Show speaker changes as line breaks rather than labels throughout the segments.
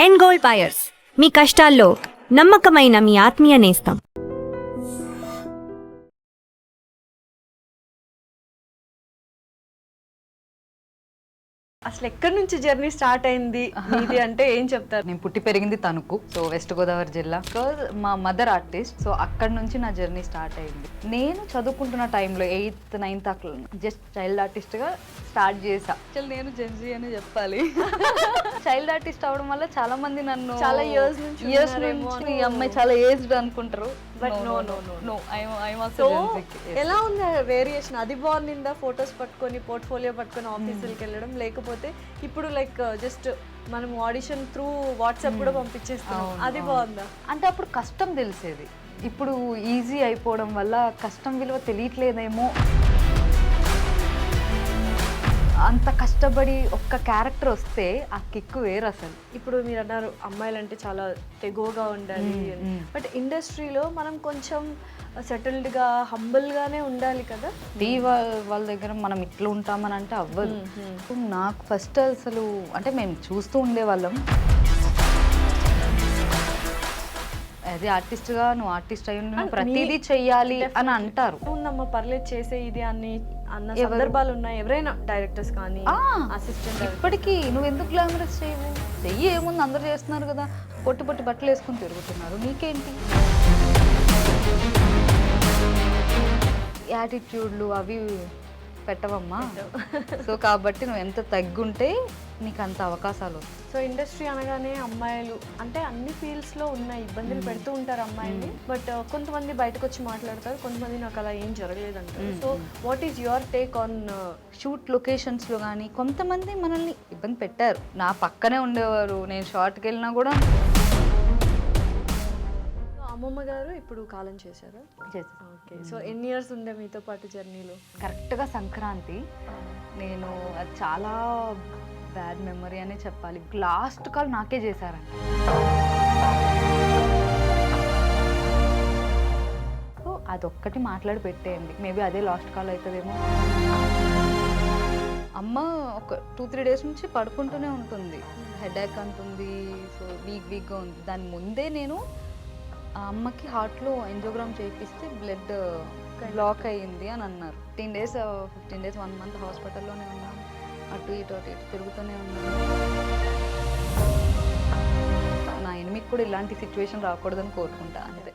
End gold buyers, మీ కష్టాల్లో నమ్మకమైన మీ ఆత్మీయ నేస్తం.
అసలు ఎక్కడి నుంచి జర్నీ స్టార్ట్ అయింది ఇది అంటే ఏం చెప్తారు?
నేను పుట్టి పెరిగింది తణుకు, సో వెస్ట్ గోదావరి జిల్లా. బికాజ్ మా మదర్ ఆర్టిస్ట్, సో అక్కడ నుంచి నా జర్నీ స్టార్ట్ అయింది. నేను చదువుకుంటున్న టైంలో 8th 9th అట్లా జస్ట్ చైల్డ్ ఆర్టిస్ట్ గా స్టార్ట్ చేసా. యాక్చువల్ నేను జెన్జీ అని చెప్పాలి. చైల్డ్ ఆర్టిస్ట్ అవడం వల్ల చాలా మంది నన్ను
చాలా ఇయర్స్ నుంచి
ఈ అమ్మాయి చాలా ఏజ్డ్ అనుకుంటారు.
But no no no no so ఎలా ఉంది వేరియేషన్? అది బాగుందా ఫొటోస్ పట్టుకొని పోర్ట్ఫోలియో పట్టుకొని ఆఫీసులకి వెళ్ళడం, లేకపోతే ఇప్పుడు లైక్ జస్ట్ మనం ఆడిషన్ త్రూ వాట్సాప్ కూడా పంపించేస్తాం, అది బాగుందా?
అంటే అప్పుడు కష్టం తెలిసేది, ఇప్పుడు ఈజీ అయిపోవడం వల్ల కష్టం విలువ తెలియట్లేదేమో. అంత కష్టపడి ఒక్క క్యారెక్టర్ వస్తే ఆ కిక్కు వేరు అసలు.
ఇప్పుడు మీరు అన్నారు అమ్మాయిలంటే చాలా తెగువగా ఉండాలి అని, బట్ ఇండస్ట్రీలో మనం కొంచెం సెటిల్డ్గా హంబుల్గానే ఉండాలి కదా.
వాళ్ళ దగ్గర మనం ఇట్లా ఉంటామని అంటే అవ్వదు. నాకు ఫస్ట్ అసలు అంటే మేము చూస్తూ ఉండేవాళ్ళం, అది ఆర్టిస్ట్గా నువ్వు ఆర్టిస్ట్ అయ్యి నువ్వు ప్రతిదీ చెయ్యాలి అని అంటారు.
ఉందమ్మా పర్లేదు చేసే ఇది అన్న సందర్భాలు ఉన్నాయి ఎవరైనా డైరెక్టర్స్ కానీ అసిస్టెంట్?
ఇప్పటికీ నువ్వు ఎందుకు గ్లామరస్ చేయవు, చెయ్యి ఏముంది అందరు చేస్తున్నారు కదా, పొట్టి పొట్టి బట్టలు వేసుకుని తిరుగుతున్నారు, నీకేంటి? యాటిట్యూడ్లు అవి పెట్టవమ్మా. సో కాబట్టి నువ్వు ఎంత తగ్గుంటే నీకు అంత అవకాశాలు వస్తాయి.
సో ఇండస్ట్రీ అనగానే అమ్మాయిలు అంటే అన్ని ఫీల్డ్స్లో ఉన్నాయి, ఇబ్బందులు పెడుతూ ఉంటారు అమ్మాయిని, బట్ కొంతమంది బయటకు వచ్చి మాట్లాడతారు, కొంతమంది నాకు అలా ఏం జరగలేదు అంటారు. So what is your take on
shoot లొకేషన్స్లో కానీ కొంతమంది మనల్ని ఇబ్బంది పెట్టారు. నా పక్కనే ఉండేవారు, నేను షార్ట్కి వెళ్ళినా కూడా.
అమ్మమ్మ గారు ఇప్పుడు కాలం చేశారు. ఓకే, సో ఎన్ని ఇయర్స్ ఉండే మీతో పాటు జర్నీలో?
కరెక్ట్గా సంక్రాంతి. నేను అది చాలా బ్యాడ్ మెమరీ అనే చెప్పాలి. లాస్ట్ కాల్ నాకే చేశారంట. సో అదొక్కటి మాట్లాడి పెట్టేయండి, మేబీ అదే లాస్ట్ కాల్ అవుతుందేమో. అమ్మ ఒక 2-3 డేస్ నుంచి పడుకుంటూనే ఉంటుంది, హెడేక్ అంటుంది, సో వీక్గా ఉంది. దాని ముందే నేను ఆ అమ్మకి హార్ట్లో ఎంజోగ్రామ్ చేయిస్తే బ్లడ్ బ్లాక్ అయ్యింది అని అన్నారు. 15 డేస్ 1 month హాస్పిటల్లోనే ఉన్నాను, అటు ఇటు తిరుగుతూనే ఉన్నాను. నా ఎనిమికి కూడా ఇలాంటి సిచ్యువేషన్ రాకూడదని కోరుకుంటా అంతే.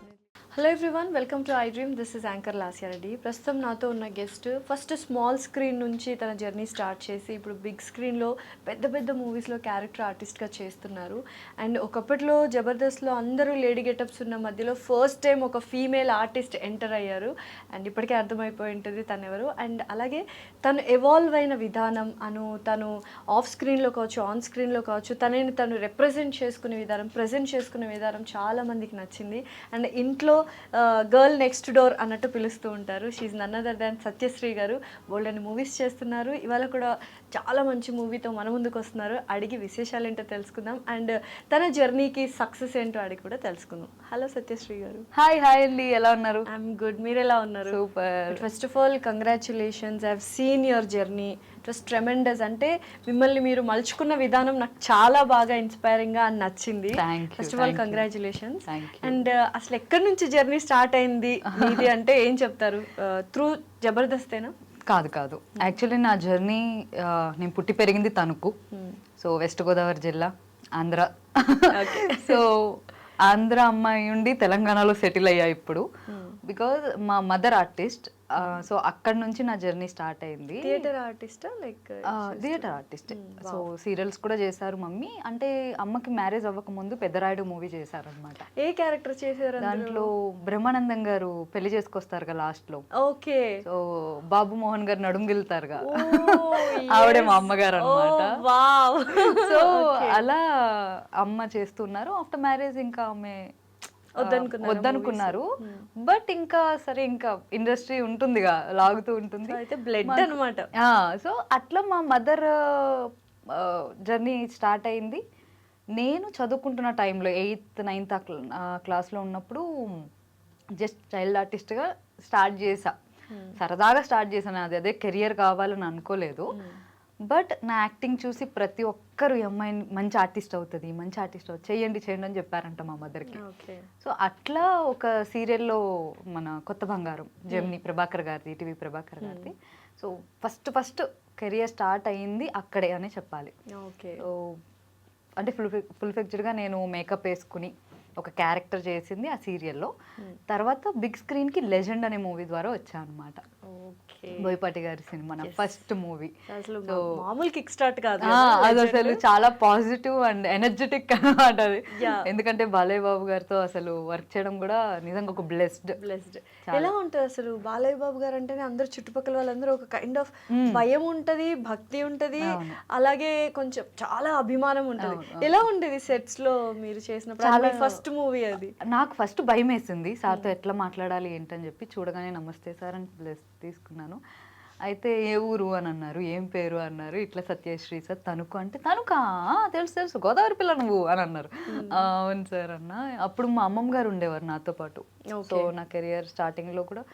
Hello everyone, welcome to I dream. This is anchor Lasya Reddy. ప్రస్తుతం నాతో ఉన్న గెస్ట్ ఫస్ట్ స్మాల్ స్క్రీన్ నుంచి తన జర్నీ స్టార్ట్ చేసి ఇప్పుడు బిగ్ స్క్రీన్లో పెద్ద పెద్ద మూవీస్లో క్యారెక్టర్ ఆర్టిస్ట్గా చేస్తున్నారు. అండ్ ఒకప్పట్లో జబర్దస్త్లో అందరూ లేడీ గెటప్స్ ఉన్న మధ్యలో ఫస్ట్ టైం ఒక ఫీమేల్ ఆర్టిస్ట్ ఎంటర్ అయ్యారు. అండ్ ఇప్పటికే అర్థమైపోయి ఉంటుంది తను ఎవరు. అండ్ అలాగే తను ఎవాల్వ్ అయిన విధానం తను ఆఫ్ స్క్రీన్లో కావచ్చు, ఆన్ స్క్రీన్లో కావచ్చు, తనని తను రిప్రజెంట్ చేసుకునే విధానం, ప్రజెంట్ చేసుకునే విధానం చాలామందికి నచ్చింది. అండ్ ఇంట్లో గర్ల్ నెక్స్ట్ డోర్ అన్నట్టు పిలుస్తూ ఉంటారు. She none other than Satyasri గారు. బోల్డ్ అని మూవీస్ చేస్తున్నారు, ఇవాళ కూడా చాలా మంచి మూవీతో మన ముందుకు వస్తున్నారు. అడిగి విశేషాలు ఏంటో తెలుసుకుందాం, అండ్ తన జర్నీకి సక్సెస్ ఏంటో అడిగి కూడా తెలుసుకుందాం. హలో సత్యశ్రీ గారు.
హాయ్ అండి, ఎలా ఉన్నారు?
ఐఎమ్ గుడ్, మీరు ఎలా ఉన్నారు?
Super.
First of all congratulations, I have seen your journey, it was tremendous. అంటే మిమ్మల్ని మీరు మలుచుకున్న విధానం నాకు చాలా బాగా ఇన్స్పైరింగ్గా అని నచ్చింది. First of all congratulations. And అసలు ఎక్కడి నుంచి జర్నీ స్టార్ట్ అయింది ఇది అంటే ఏం చెప్తారు? త్రూ జబర్దస్తేనా?
కాదు, యాక్చువల్లీ నా జర్నీ, నేను పుట్టి పెరిగింది తణుకు, సో వెస్ట్ గోదావరి జిల్లా, ఆంధ్ర. సో ఆంధ్ర అమ్మాయి ఉండి తెలంగాణలో సెటిల్ అయ్యా ఇప్పుడు. బికాజ్ మా మదర్ ఆర్టిస్ట్, సో అక్కడ నుంచి నా జర్నీ స్టార్ట్ అయింది.
థియేటర్ ఆర్టిస్టా? Like
theatre artist. So serials కూడా చేశారు మమ్మీ. అంటే అమ్మకి మ్యారేజ్ అవ్వక ముందు పెద్దరాయుడు మూవీ చేశారు అనమాట.
ఏ క్యారెక్టర్ చేశారు
దాంట్లో? బ్రహ్మానందం గారు పెళ్లి చేసుకొస్తారుగా లాస్ట్ లో.
ఓకే.
సో బాబు మోహన్ గారు నడుంగిలుతారుగా, ఆవిడే మా అమ్మగారు అనమాట. సో అలా అమ్మ చేస్తున్నారు. ఆఫ్టర్ మ్యారేజ్ ఇంకా ఆమె వద్దనుకున్నారు. బట్ ఇంకా సరే, ఇంకా ఇండస్ట్రీ ఉంటుందిగా, లాగుతూ ఉంటుంది,
అయితే బ్లడ్ అనమాట.
సో అట్లా మా మదర్ జర్నీ స్టార్ట్ అయింది. నేను చదువుకుంటున్న టైంలో 8th 9th క్లాస్లో ఉన్నప్పుడు జస్ట్ చైల్డ్ ఆర్టిస్ట్గా స్టార్ట్ చేసా. సరదాగా స్టార్ట్ చేశాను, అదే కెరియర్ కావాలని అనుకోలేదు. బట్ నా యాక్టింగ్ చూసి ప్రతి ఒక్కరు ఈ అమ్మాయి మంచి ఆర్టిస్ట్ అవుతుంది చేయండి అని చెప్పారంట మా మదర్కి.
ఓకే.
సో అట్లా ఒక సీరియల్లో మన కొత్త బంగారం జెమిని ప్రభాకర్ గారిది, ఈటీవీ ప్రభాకర్ గారిది. సో ఫస్ట్ కెరియర్ స్టార్ట్ అయ్యింది అక్కడే అనే చెప్పాలి.
ఓకే.
సో అంటే ఫుల్ ఫ్లెడ్జ్డ్గా నేను మేకప్ వేసుకుని ఒక క్యారెక్టర్ చేసింది ఆ సీరియల్లో. తర్వాత బిగ్ స్క్రీన్కి లెజెండ్ అనే మూవీ ద్వారా వచ్చాను అనమాట.
ఓకే.
బోయపాటి గారి సినిమా నా ఫస్ట్ మూవీ.
అసలు మామూలు కిక్ స్టార్ట్ కాదు
అది అసలు చాలా పాజిటివ్ అండ్ ఎనర్జెటిక్ అనమాట అది. ఎందుకంటే బాలయ్య బాబు గారితో అసలు వర్క్ చేయడం కూడా నిజంగా ఒక బ్లెస్డ్.
ఎలా ఉంటుంది అసలు బాలయ్య బాబు గారు అంటేనే అందరు చుట్టుపక్కల వాళ్ళందరూ ఒక కైండ్ ఆఫ్ భయం ఉంటది, భక్తి ఉంటది, అలాగే కొంచెం చాలా అభిమానం ఉంటది. ఎలా ఉండేది సెట్స్ లో మీరు చేసినప్పుడు? ఫస్ట్ మూవీ అది.
నాకు ఫస్ట్ భయం వేసింది సార్తో ఎట్లా మాట్లాడాలి ఏంటని చెప్పి. చూడగానే నమస్తే సార్ అని బ్లెస్ తీసుకున్నాను. అయితే ఏ ఊరు అని అన్నారు, ఏం పేరు అన్నారు. ఇట్లా సత్యశ్రీ సార్, తణుకు అంటే తణుకా తెలుసు గోదావరి పిల్ల నువ్వు అని అన్నారు. అవును సార్ అన్న. అప్పుడు మా అమ్మమ్మ గారు ఉండేవారు నాతో పాటు. సో నా కెరియర్ స్టార్టింగ్లో కూడా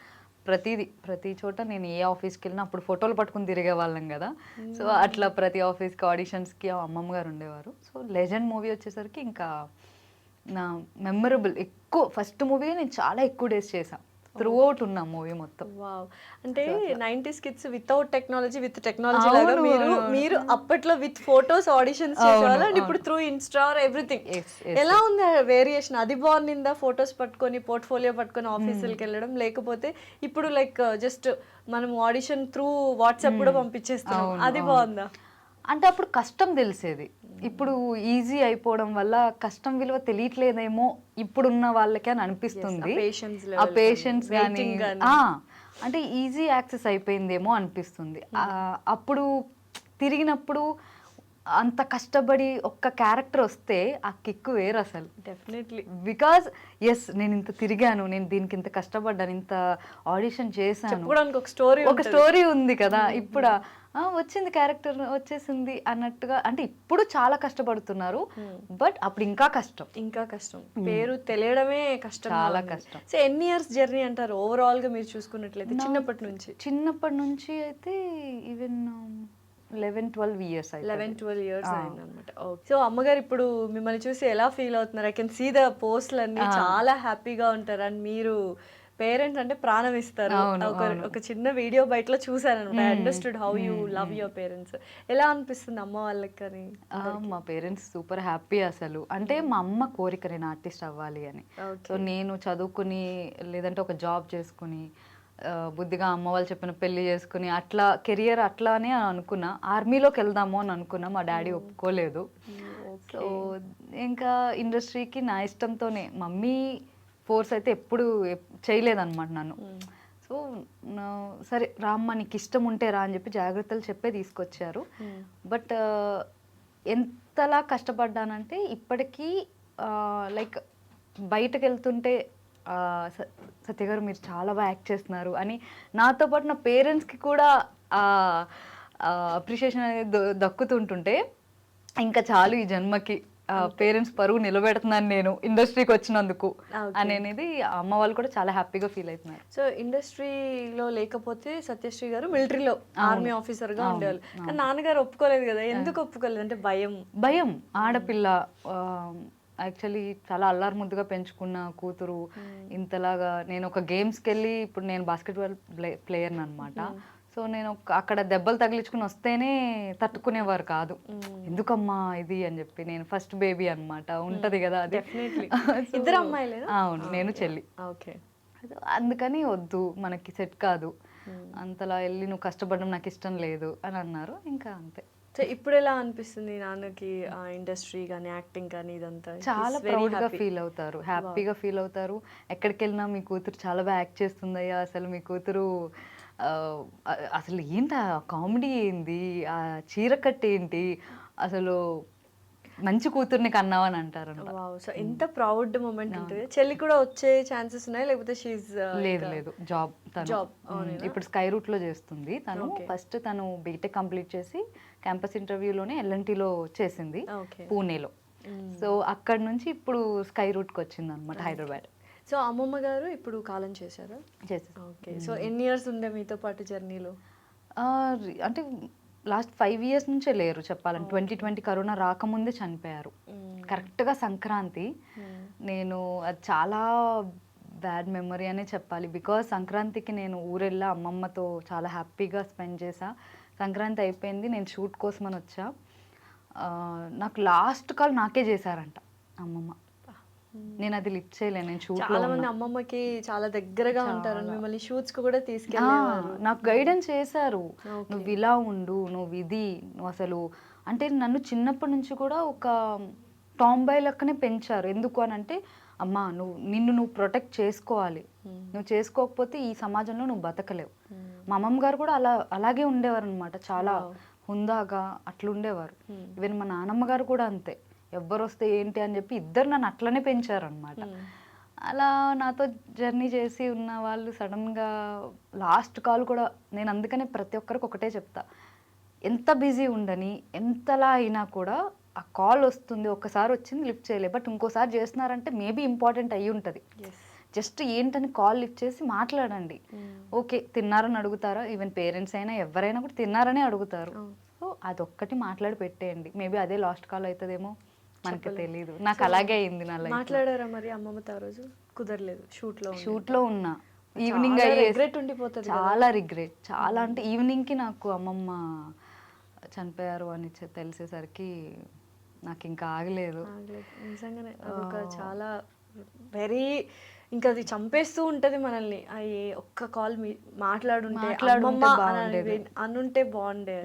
ప్రతి చోట నేను ఏ ఆఫీస్కి వెళ్ళినా అప్పుడు ఫోటోలు పట్టుకుని తిరిగే వాళ్ళం కదా. సో అట్లా ప్రతి ఆఫీస్కి ఆడిషన్స్కి అమ్మమ్మ గారు ఉండేవారు. సో లెజెండ్ మూవీ వచ్చేసరికి ఇంకా నా మెమరబుల్ ఎక్కువ ఫస్ట్ మూవీ నేను చాలా ఎక్కువ డేస్ చేశాను. త్రూ అవుట్ ఉన్న మూవీ మొత్తం.
వావ్. అంటే 90s kids without technology with technology లాగా మీరు అప్పట్లో విత్ ఫోటోస్ ఆడిషన్స్ చేసేవాళ్ళు అండ్ ఇప్పుడు త్రూ ఇన్స్టా ఎవ్రీథింగ్. ఎలా ఉంది వేరియేషన్? అది బాగుందా ఫోటోస్ పట్టుకొని పోర్ట్ఫోలియో పట్టుకొని ఆఫీసులకి వెళ్ళడం, లేకపోతే ఇప్పుడు లైక్ జస్ట్ మనం ఆడిషన్ త్రూ వాట్సాప్ కూడా పంపించేస్తాం, అది బాగుందా?
అంటే అప్పుడు కష్టం తెలిసేది, ఇప్పుడు ఈజీ అయిపోవడం వల్ల కష్టం విలువ తెలియట్లేదేమో ఇప్పుడున్న వాళ్ళకి అని అనిపిస్తుంది. ఆ పేషెన్స్ కానీ అంటే ఈజీ యాక్సెస్ అయిపోయిందేమో అనిపిస్తుంది. అప్పుడు తిరిగినప్పుడు అంత కష్టపడి ఒక్క క్యారెక్టర్ వస్తే ఆ కిక్కు వేరు అసలు.
డెఫినెట్లీ.
బికాజ్ ఎస్ నేను ఇంత తిరిగాను, నేను దీనికి ఇంత కష్టపడ్డాను, ఇంత ఆడిషన్ చేశాను, ఒక స్టోరీ ఉంది కదా. ఇప్పుడు వచ్చింది క్యారెక్టర్ వచ్చేసింది అన్నట్టుగా. అంటే ఇప్పుడు చాలా కష్టపడుతున్నారు, బట్ అప్పుడు ఇంకా కష్టం.
పేరు తెలియడమే కష్టం,
చాలా కష్టం.
సో ఎన్ని ఇయర్స్ జర్నీ అంటారు ఓవరాల్ గా మీరు చూసుకున్నట్లయితే? చిన్నప్పటి నుంచి
అయితే ఈవెన్ 11-12 years
11-12 years అయిందన్నమాట. సో అమ్మగారు ఇప్పుడు మిమ్మల్ని చూసి ఎలా ఫీల్ అవుతున్నారు? ఐ కెన్ సీ ద పోస్ట్లు అన్ని చాలా హ్యాపీగా ఉంటారు. అండ్ మీరు పేరెంట్స్ అంటే ప్రాణం ఇస్తారు. ఒక చిన్న వీడియో బయటలో చూసాను అనమాట. I understood how you love your parents. ఎలా అనిపిస్తుంది అమ్మ వాళ్ళకి? అని
మా పేరెంట్స్ సూపర్ హ్యాపీ అసలు. అంటే మా అమ్మ కోరిక నేను ఆర్టిస్ట్ అవ్వాలి అని. సో నేను చదువుకుని లేదంటే ఒక జాబ్ చేసుకుని బుద్ధిగా అమ్మ వాళ్ళు చెప్పిన పెళ్లి చేసుకుని అట్లా కెరియర్ అట్లానే అనుకున్నా. ఆర్మీలోకి వెళ్దాము అని అనుకున్నా, మా డాడీ ఒప్పుకోలేదు. సో ఇంకా ఇండస్ట్రీకి నా ఇష్టంతోనే, మమ్మీ ఫోర్స్ అయితే ఎప్పుడు చేయలేదన్నమాట నన్ను. సో సరే రామ్మ నీకు ఇష్టం ఉంటే రా అని చెప్పి జాగ్రత్తలు చెప్పే తీసుకొచ్చారు. బట్ ఎంతలా కష్టపడ్డానంటే ఇప్పటికీ లైక్ బయటకు వెళ్తుంటే సత్య గారు మీరు చాలా బాగా యాక్ట్ చేస్తున్నారు అని నాతో పాటు నా పేరెంట్స్కి కూడా అప్రిషియేషన్ అనేది దక్కుతుంటుంటే ఇంకా చాలు ఈ జన్మకి పేరెంట్స్ పరువు నిలబెడుతున్నాను నేను ఇండస్ట్రీకి వచ్చినందుకు అనేది అమ్మ వాళ్ళు కూడా చాలా హ్యాపీగా ఫీల్ అవుతున్నారు.
సో ఇండస్ట్రీలో లేకపోతే సత్యశ్రీ గారు మిలిటరీలో ఆర్మీ ఆఫీసర్ గా ఉండేవాళ్ళు, కానీ నాన్నగారు ఒప్పుకోలేదు కదా. ఎందుకు ఒప్పుకోలేదు? అంటే
భయం. ఆడపిల్ల యాక్చువల్లీ చాలా అల్లారు ముద్దుగా పెంచుకున్న కూతురు ఇంతలాగా. నేను ఒక గేమ్స్కి వెళ్ళి ఇప్పుడు నేను బాస్కెట్బాల్ ప్లేయర్ని అనమాట. సో నేను అక్కడ దెబ్బలు తగిలించుకుని వస్తేనే తట్టుకునేవారు కాదు. ఎందుకమ్మా ఇది అని చెప్పి. నేను ఫస్ట్ బేబీ అనమాట, ఉంటది కదా అది.
ఇద్దరు అమ్మాయిలే?
అవును, నేను చెల్లి.
ఓకే.
అందుకని వద్దు మనకి సెట్ కాదు, అంతలా వెళ్ళి నువ్వు కష్టపడడం నాకు ఇష్టం లేదు అని అన్నారు. ఇంకా అంతే.
సో ఇప్పుడు ఎలా అనిపిస్తుంది నాన్నకి ఇండస్ట్రీ కానీ యాక్టింగ్ కానీ ఇదంతా?
చాలా ప్రౌడ్గా ఫీల్ అవుతారు, హ్యాపీగా ఫీల్ అవుతారు. ఎక్కడికి వెళ్ళినా మీ కూతురు చాలా బాగా యాక్ట్ చేస్తుందయ్యా, అసలు మీ కూతురు అసలు ఏంటి కామెడీ ఏంది, ఆ చీర కట్టు ఏంటి, అసలు మంచి కూతుర్ని కన్నావని అంటారు.
సో ఎంత ప్రౌడ్ మూమెంట్ ఉంటుంది. చెల్లి కూడా వచ్చే ఛాన్సెస్ ఉన్నాయి లేకపోతే
లేదు జాబ్ ఇప్పుడు స్కై రూట్ లో చేస్తుంది తను. ఫస్ట్ తను బీటెక్ కంప్లీట్ చేసి క్యాంపస్ ఇంటర్వ్యూలోనే ఎల్ఎన్టీలో చేసింది పూణేలో. సో అక్కడ నుంచి ఇప్పుడు స్కై రూట్కి వచ్చింది అనమాట, హైదరాబాద్.
సో అమ్మమ్మ గారు ఇప్పుడు కాలం చేశారు. ఓకే. సో ఎన్ని ఇయర్స్ ఉండే మీతో పాటు జర్నీలో?
అంటే లాస్ట్ 5 years నుంచే లేరు చెప్పాలని. 2020 కరోనా రాకముందే చనిపోయారు. కరెక్ట్గా సంక్రాంతి. నేను అది చాలా బ్యాడ్ మెమరీ అనే చెప్పాలి. బికాజ్ సంక్రాంతికి నేను ఊరెళ్ళా, అమ్మమ్మతో చాలా హ్యాపీగా స్పెండ్ చేసా. సంక్రాంతి అయిపోయింది, నేను షూట్ కోసమని వచ్చా. నాకు లాస్ట్ కాల్ నాకే చేశారంట అమ్మమ్మ. నేను అది లిఫ్ట్ చేయలేను, నేను షూట్లో
చాలా మంది అమ్మమ్మకి చాలా దగ్గరగా ఉంటారు, మిమ్మల్ని షూట్స్ కు కూడా తీసుకెళ్ళేవారు.
నాకు గైడెన్స్ చేశారు. నువ్వు ఇలా ఉండు, నువ్వు ఇది, నువ్వు అసలు అంటే నన్ను చిన్నప్పటి నుంచి కూడా ఒక టాంబాయ్ లెక్కనే పెంచారు. ఎందుకు అని అంటే, అమ్మా నిన్ను నువ్వు ప్రొటెక్ట్ చేసుకోవాలి, నువ్వు చేసుకోకపోతే ఈ సమాజంలో నువ్వు బతకలేవు. మా అమ్మమ్మ గారు కూడా అలాగే ఉండేవారు అనమాట, చాలా హుందాగా అట్లా ఉండేవారు. ఈవెన్ మా నాన్నమ్మ గారు కూడా అంతే, ఎవ్వరు వస్తే ఏంటి అని చెప్పి ఇద్దరు నన్ను అట్లనే పెంచారు అనమాట. అలా నాతో జర్నీ చేసి ఉన్న వాళ్ళు సడన్గా లాస్ట్ కాల్ కూడా, నేను అందుకనే ప్రతి ఒక్కరికి ఒకటే చెప్తా, ఎంత బిజీ ఉండని ఎంతలా అయినా కూడా ఆ కాల్ వస్తుంది, ఒక్కసారి వచ్చింది లిఫ్ట్ చేయలే, బట్ ఇంకోసారి చేస్తున్నారంటే మేబీ ఇంపార్టెంట్ అయ్యి ఉంటుంది. జస్ట్ ఏంటని కాల్ లిఫ్ట్ చేసి మాట్లాడండి. ఓకే తిన్నారని అడుగుతారా, ఈవెన్ పేరెంట్స్ అయినా ఎవరైనా కూడా తిన్నారనే అడుగుతారు. సో అదొక్కటి మాట్లాడి పెట్టేయండి, మేబీ అదే లాస్ట్ కాల్ అవుతుందేమో మనకి తెలియదు. నాకు అలాగే అయింది నా లైఫ్.
మాట్లాడారా మరి అమ్మమ్మతో ఆ రోజు? కుదరలేదు, షూట్లో
ఉన్నా. ఈవినింగ్
రిగ్రెట్ ఉండిపోతుంది,
చాలా రిగ్రెట్, చాలా అంటే ఈవినింగ్కి నాకు అమ్మమ్మ చనిపోయారు అని తెలిసేసరికి నాకు ఇంకా ఆగలేదు.
నిజంగానే అదొక చాలా వెరీ, ఇంకా అది చంపేస్తూ ఉంటది మనల్ని. అయ్యే ఒక్క కాల్ మాట్లాడుంటే అనుంటే బాగుండే.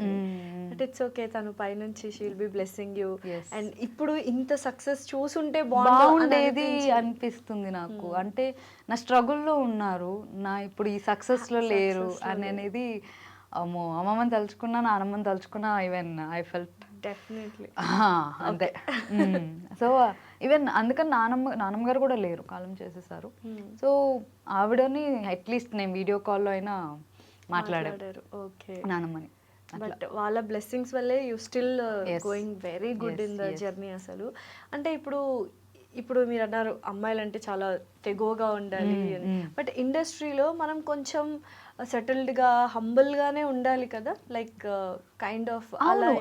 బట్ ఇట్స్ ఓకే, తను పైనుంచి she will be blessing you. And ఇప్పుడు ఇంత సక్సెస్ చూసుంటే
బాగుండేది అనిపిస్తుంది నాకు. అంటే నా స్ట్రగుల్లో ఉన్నారు, నా ఇప్పుడు ఈ సక్సెస్ లో లేరు అని అనేది. అమ్మో, అమ్మమ్మని తలుచుకున్నా, నాన్నమ్మని తలుచుకున్నా, ఈవెన్ ఐ ఫెల్ట్
డెఫినెట్లీ
అంతే. సో ఈవెన్ అందుకని నాన్నమ్మ గారు కూడా లేరు, కాలం చేసేసారు. సో ఆవిడని అట్లీస్ట్ నేను వీడియో కాల్లో అయినా మాట్లాడారు.
ఓకే,
నాన్నమ్మని.
బట్ వాళ్ళ బ్లెస్సింగ్స్ వల్లే you still going very good in the journey. అసలు అంటే ఇప్పుడు మీరు అన్నారు అమ్మాయిలు అంటే చాలా తెగోగా ఉండాలి అని, బట్ ఇండస్ట్రీలో మనం కొంచెం సెటిల్డ్గా హంబుల్గానే ఉండాలి కదా, లైక్ కైండ్ ఆఫ్.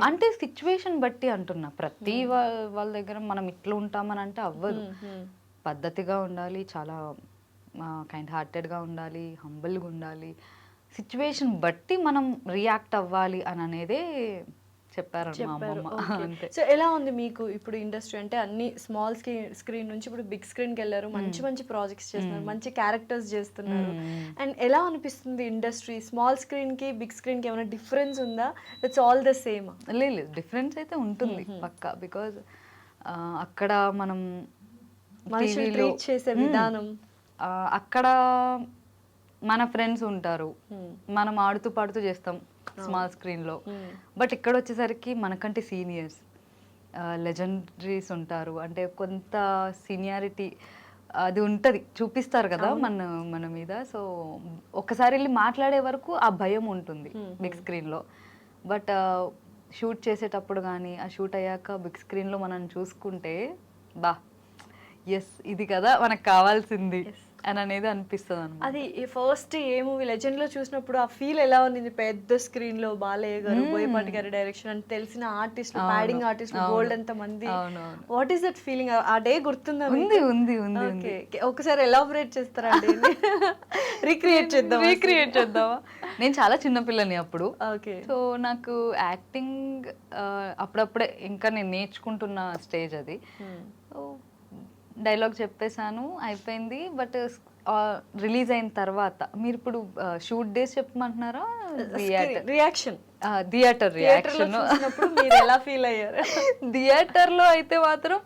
అంటే సిచ్యువేషన్ బట్టి అంటున్నా, ప్రతి వాళ్ళ దగ్గర మనం ఇట్లా ఉంటామని అంటే అవ్వదు. పద్ధతిగా ఉండాలి, చాలా కైండ్ హార్టెడ్గా ఉండాలి, హంబుల్గా ఉండాలి. సిచ్యువేషన్ బట్టి మనం రియాక్ట్ అవ్వాలి అని అనేదే చెప్పారు.
సో ఎలా ఉంది మీకు ఇప్పుడు ఇండస్ట్రీ? అంటే అన్ని స్మాల్ స్క్రీన్ నుంచి ఇప్పుడు బిగ్ స్క్రీన్కి వెళ్ళారు, మంచి ప్రాజెక్ట్స్ చేస్తున్నారు, మంచి క్యారెక్టర్స్ చేస్తున్నారు. అండ్ ఎలా అనిపిస్తుంది ఇండస్ట్రీ? స్మాల్ స్క్రీన్కి బిగ్ స్క్రీన్కి ఏమైనా డిఫరెన్స్ ఉందా? It's all the same?
లేదు, డిఫరెన్స్ అయితే ఉంటుంది పక్కా. బికాజ్ అక్కడ మనం
ట్రీట్ చేసే విధానం,
అక్కడ మన ఫ్రెండ్స్ ఉంటారు, మనం ఆడుతూ పాడుతూ చేస్తాం స్మాల్ స్క్రీన్లో. బట్ ఇక్కడ వచ్చేసరికి మనకంటే సీనియర్స్, లెజెండరీస్ ఉంటారు, అంటే కొంత సీనియారిటీ అది ఉంటుంది, చూపిస్తారు కదా మన మీద. సో ఒక్కసారి వెళ్ళి మాట్లాడే వరకు ఆ భయం ఉంటుంది బిగ్ స్క్రీన్లో. బట్ షూట్ చేసేటప్పుడు కానీ ఆ షూట్ అయ్యాక బిగ్ స్క్రీన్లో మనం చూసుకుంటే బా ఎస్ ఇది కదా మనకు కావాల్సింది అని అనేది అనిపిస్తుంది అన్నమాట.
అది ఫస్ట్ ఏ మూవీ లెజెండ్ లో చూసినప్పుడు ఆ ఫీల్ ఎలా ఉంది? పెద్ద స్క్రీన్ లో బాలయ్య గారు, బోయపాటి గారి డైరెక్షన్, అంటే తెలిసిన ఆర్టిస్ట్, ప్యాడింగ్ ఆర్టిస్ట్, గోల్డ్ ఎంత మంది. What is that feeling? ఆ డే గుర్తుందా?
ఉంది.
ఒకసారి ఎలాబరేట్ చేస్తారండి, రీక్రియేట్ చేద్దామా?
నేను చాలా చిన్నపిల్లని అప్పుడు.
ఓకే,
సో నాకు యాక్టింగ్ అప్పుడప్పుడే ఇంకా నేను నేర్చుకుంటున్న స్టేజ్ అది. సో డైలాగ్ చెప్పేశాను, అయిపోయింది. బట్ రిలీజ్ అయిన తర్వాత మీరు ఇప్పుడు షూట్ డేస్ చెప్పమంటున్నారా?
రియాక్షన్,
థియేటర్ రియాక్షన్
ఎలా ఫీల్ అయ్యారు?
థియేటర్లో అయితే మాత్రం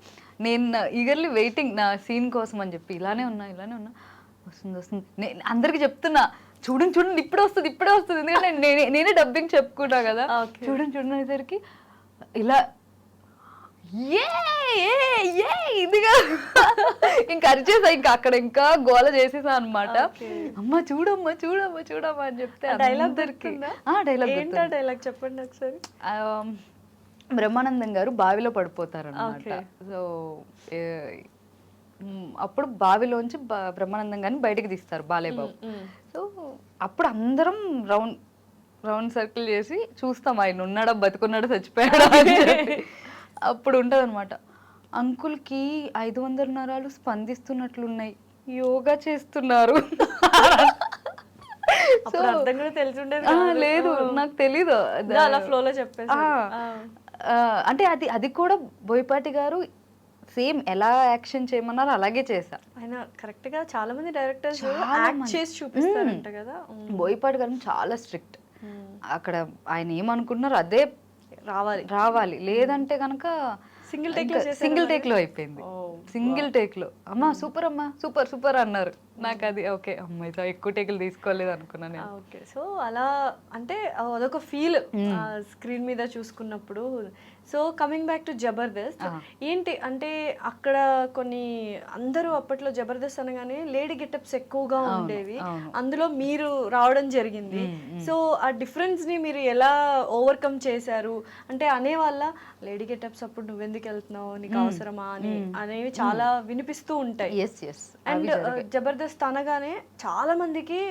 నేను ఈగర్లీ వెయిటింగ్ నా సీన్ కోసం అని చెప్పి, ఇలానే ఉన్నా వస్తుంది. నేను అందరికి చెప్తున్నా, చూడండి ఇప్పుడే వస్తుంది. ఎందుకంటే నేనే డబ్బింగ్ చెప్పుకుంటా కదా. చూడండి అనేసరికి ఇలా ఇదిగా ఇంకా అరిచేసా, ఇంకా అక్కడ ఇంకా గోల చేసేసా అనమాట. అమ్మ చూడమ్మా అని చెప్తే
డైలాగ్
డైలాగ్
చెప్పండి ఒకసారి.
బ్రహ్మానందం గారు బావిలో పడిపోతారన్నమాట. సో అప్పుడు బావిలోంచి బ్రహ్మానందం గారిని బయటకు తీస్తారు బాలయ్య బాబు. సో అప్పుడు అందరం రౌండ్ సర్కిల్ చేసి చూస్తాం ఆయన ఉన్నాడా బతుకున్నాడా చచ్చిపోయాడా అని చెప్పి. అప్పుడు ఉంటుంది అనమాట, అంకుల్కి 500 నరాలు స్పందిస్తున్నట్లున్నాయి, యోగా చేస్తున్నారు.
అప్పుడు అర్థం కూడా తెలిసి ఉండేది
లేదు, నాకు తెలీదు.
అలా ఫ్లోలో చెప్పేసి.
అంటే అది కూడా బోయపాటి గారు సేమ్ ఎలా యాక్షన్ చేయమన్నారు అలాగే చేశా.
ఆయన కరెక్ట్ గా చాలా మంది డైరెక్టర్స్ యాక్ట్ చేసి చూపిస్తారంట కదా.
బోయపాటి గారు చాలా స్ట్రిక్ట్. అక్కడ ఆయన ఏమనుకుంటున్నారు అదే రావాలి, లేదంటే కనుక సింగిల్ టేక్ లో అయిపోయింది. సింగిల్ టేక్ లో అమ్మా సూపర్ అమ్మా సూపర్ సూపర్ అన్నారు. నాకు అది ఓకే, అమ్మాయితో ఎక్కువ టేకులు తీసుకోలేదు అనుకున్నాను.
ఓకే, సో అలా అంటే అదొక ఫీల్ స్క్రీన్ మీద చూసుకున్నప్పుడు. So coming back to Jabardasth, ఏంటి అంటే అక్కడ కొన్ని అందరూ అప్పట్లో జబర్దస్త్ అనగానే లేడీ గెటప్స్ ఎక్కువగా ఉండేవి, అందులో మీరు రావడం జరిగింది. సో ఆ డిఫరెన్స్ ని మీరు ఎలా ఓవర్కమ్ చేశారు? అంటే అనేవాళ్ళ లేడీ గెటప్స్ అప్పుడు నువ్వెందుకు వెళ్తున్నావు, నీకు అవసరమా అని అనేవి చాలా వినిపిస్తూ ఉంటాయి. అండ్ జబర్దస్త్ అనగానే చాలా మందికి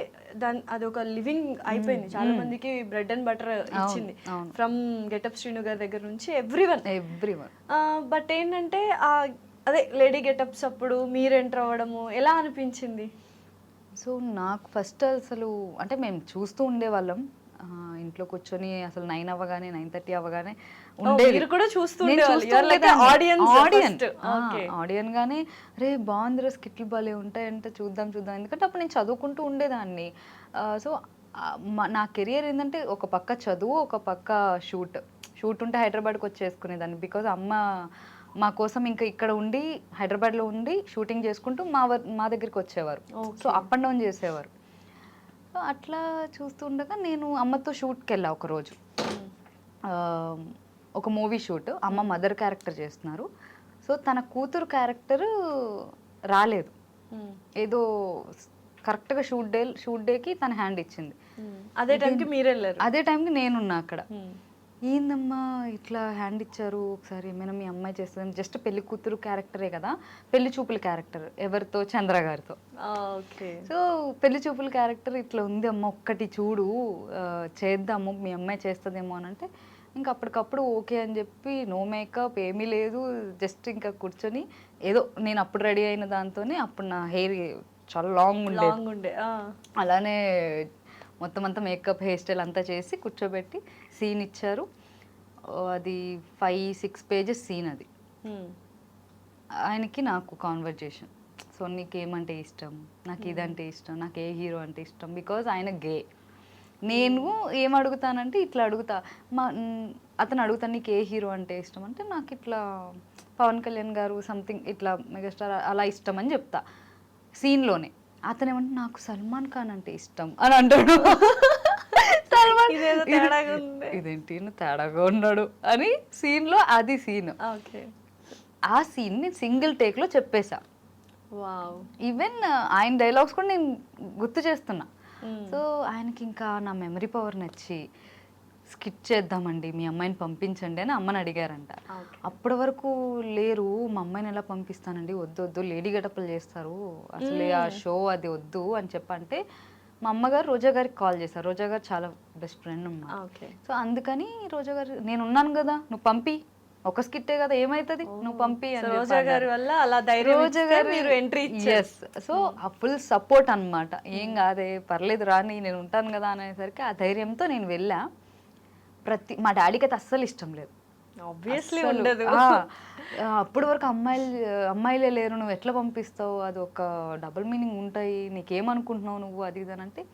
అది ఒక లివింగ్ అయిపోయింది, చాలా మందికి బ్రెడ్ అండ్ బటర్ ఇచ్చింది, ఫ్రమ్ గెటప్ శ్రీను గారి దగ్గర నుంచి ఎవ్రీవన్. బట్ ఏంటంటే అదే లేడీ గెటప్స్ అప్పుడు మీరు ఎంటర్ అవ్వడము ఎలా అనిపించింది?
సో నాకు ఫస్ట్ అసలు అంటే మేము చూస్తూ ఉండేవాళ్ళం ఇంట్లో కూర్చొని, అసలు 9 అవ్వగానే 9:30 అవ్వగానే ఉండేది కూడా ఆడియన్ గానే, రే బాగుందిరా స్కిట్లు భలే ఉంటాయంటే చూద్దాం. ఎందుకంటే అప్పుడు నేను చదువుకుంటూ ఉండేదాన్ని. సో నా కెరియర్ ఏంటంటే ఒక పక్క చదువు, ఒక పక్క షూట్ ఉంటే హైదరాబాద్కి వచ్చేసుకునేదాన్ని. బికాజ్ అమ్మ మా కోసం ఇంకా ఇక్కడ ఉండి హైదరాబాద్లో ఉండి షూటింగ్ చేసుకుంటూ మా దగ్గరికి వచ్చేవారు. సో అప్ అండ్ డౌన్ చేసేవారు. సో అట్లా చూస్తూ ఉండగా నేను అమ్మతో షూట్కి వెళ్ళా ఒకరోజు. ఒక మూవీ షూట్, అమ్మ మదర్ క్యారెక్టర్ చేస్తున్నారు. సో తన కూతురు క్యారెక్టర్ రాలేదు, ఏదో కరెక్ట్గా షూట్ డేకి తన హ్యాండ్ ఇచ్చింది.
అదే టైంకి మీరు వెళ్ళారు?
అదే టైంకి నేనున్నా అక్కడ. ఏందమ్మా ఇట్లా హ్యాండ్ ఇచ్చారు, ఒకసారి ఏమైనా మీ అమ్మాయి చేస్తుంది, జస్ట్ పెళ్లి కూతురు క్యారెక్టరే కదా, పెళ్లి చూపుల క్యారెక్టర్ ఎవరితో, చంద్ర గారితో. సో పెళ్లి చూపుల క్యారెక్టర్ ఇట్లా ఉంది అమ్మ, ఒక్కటి చూడు చేద్దాము, మీ అమ్మాయి చేస్తుందేమో అని అంటే ఇంకా అప్పటికప్పుడు ఓకే అని చెప్పి, నో మేకప్ ఏమీ లేదు, జస్ట్ ఇంకా కూర్చొని ఏదో నేను అప్పుడు రెడీ అయిన దాంతోనే, అప్పుడు నా హెయిర్ చాలా లాంగ్ ఉండే, అలానే మొత్తం అంతా మేకప్ హెయిర్ స్టైల్ అంతా చేసి కూర్చోబెట్టి సీన్ ఇచ్చారు. అది 5-6 పేజెస్ సీన్. అది ఆయనకి నాకు కాన్వర్జేషన్. సో నీకేమంటే ఇష్టం, నాకు ఇదంటే ఇష్టం, నాకు ఏ హీరో అంటే ఇష్టం, బికాజ్ ఆయన గే. నేను ఏం అడుగుతానంటే ఇట్లా అడుగుతా, అతను అడుగుతాను నీకు ఏ హీరో అంటే ఇష్టం అంటే, నాకు ఇట్లా పవన్ కళ్యాణ్ గారు సంథింగ్ ఇట్లా మెగాస్టార్ అలా ఇష్టం అని చెప్తా సీన్లోనే. అతను ఏమంటే నాకు సల్మాన్ ఖాన్ అంటే ఇష్టం అని అంటాడు. ఇదేంటి తేడాగా ఉన్నాడు అని సీన్లో, అది సీన్. ఆ సీన్ నేను సింగిల్ టేక్లో చెప్పేశా. ఈవెన్ ఆయన డైలాగ్స్ కూడా నేను గుర్తు చేస్తున్నా. సో ఆయనకి ఇంకా నా మెమరీ పవర్ నచ్చి స్కిట్ చేద్దామండి, మీ అమ్మాయిని పంపించండి అని అమ్మని అడిగారంట. అప్పటి వరకు లేరు, మా అమ్మాయిని ఎలా పంపిస్తానండి, వద్దు లేడీ గెటప్లు చేస్తారు, అసలు ఆ షో అది వద్దు అని చెప్పంటే మా అమ్మగారు రోజా గారికి కాల్ చేశారు. రోజా గారు చాలా బెస్ట్ ఫ్రెండ్ అమ్మా. సో అందుకని రోజా గారు, నేను ఉన్నాను కదా, నువ్వు పంపి, ఒక స్కిట్టే కదా ఏమైతుంది, నువ్వు పంపి అని
రోజా గారి వల్ల అలా ధైర్యం, రోజా గారు మీరు ఎంట్రీ.
ఎస్, సో ఆ ఫుల్ సపోర్ట్ అనమాట. ఏం కాదే పర్లేదు రాని, నేను ఉంటాను కదా అనేసరికి ఆ ధైర్యంతో నేను వెళ్ళా. మా డాడీకి అయితే అస్సలు ఇష్టం లేదు,
ఆబ్వియస్లీ ఉండదు.
అప్పటి వరకు అమ్మాయిలే లేరు, నువ్వు ఎట్లా పంపిస్తావు, అది ఒక డబుల్ మీనింగ్ ఉంటాయి, నీకేమనుకుంటున్నావు నువ్వు, అది ఇదనంటే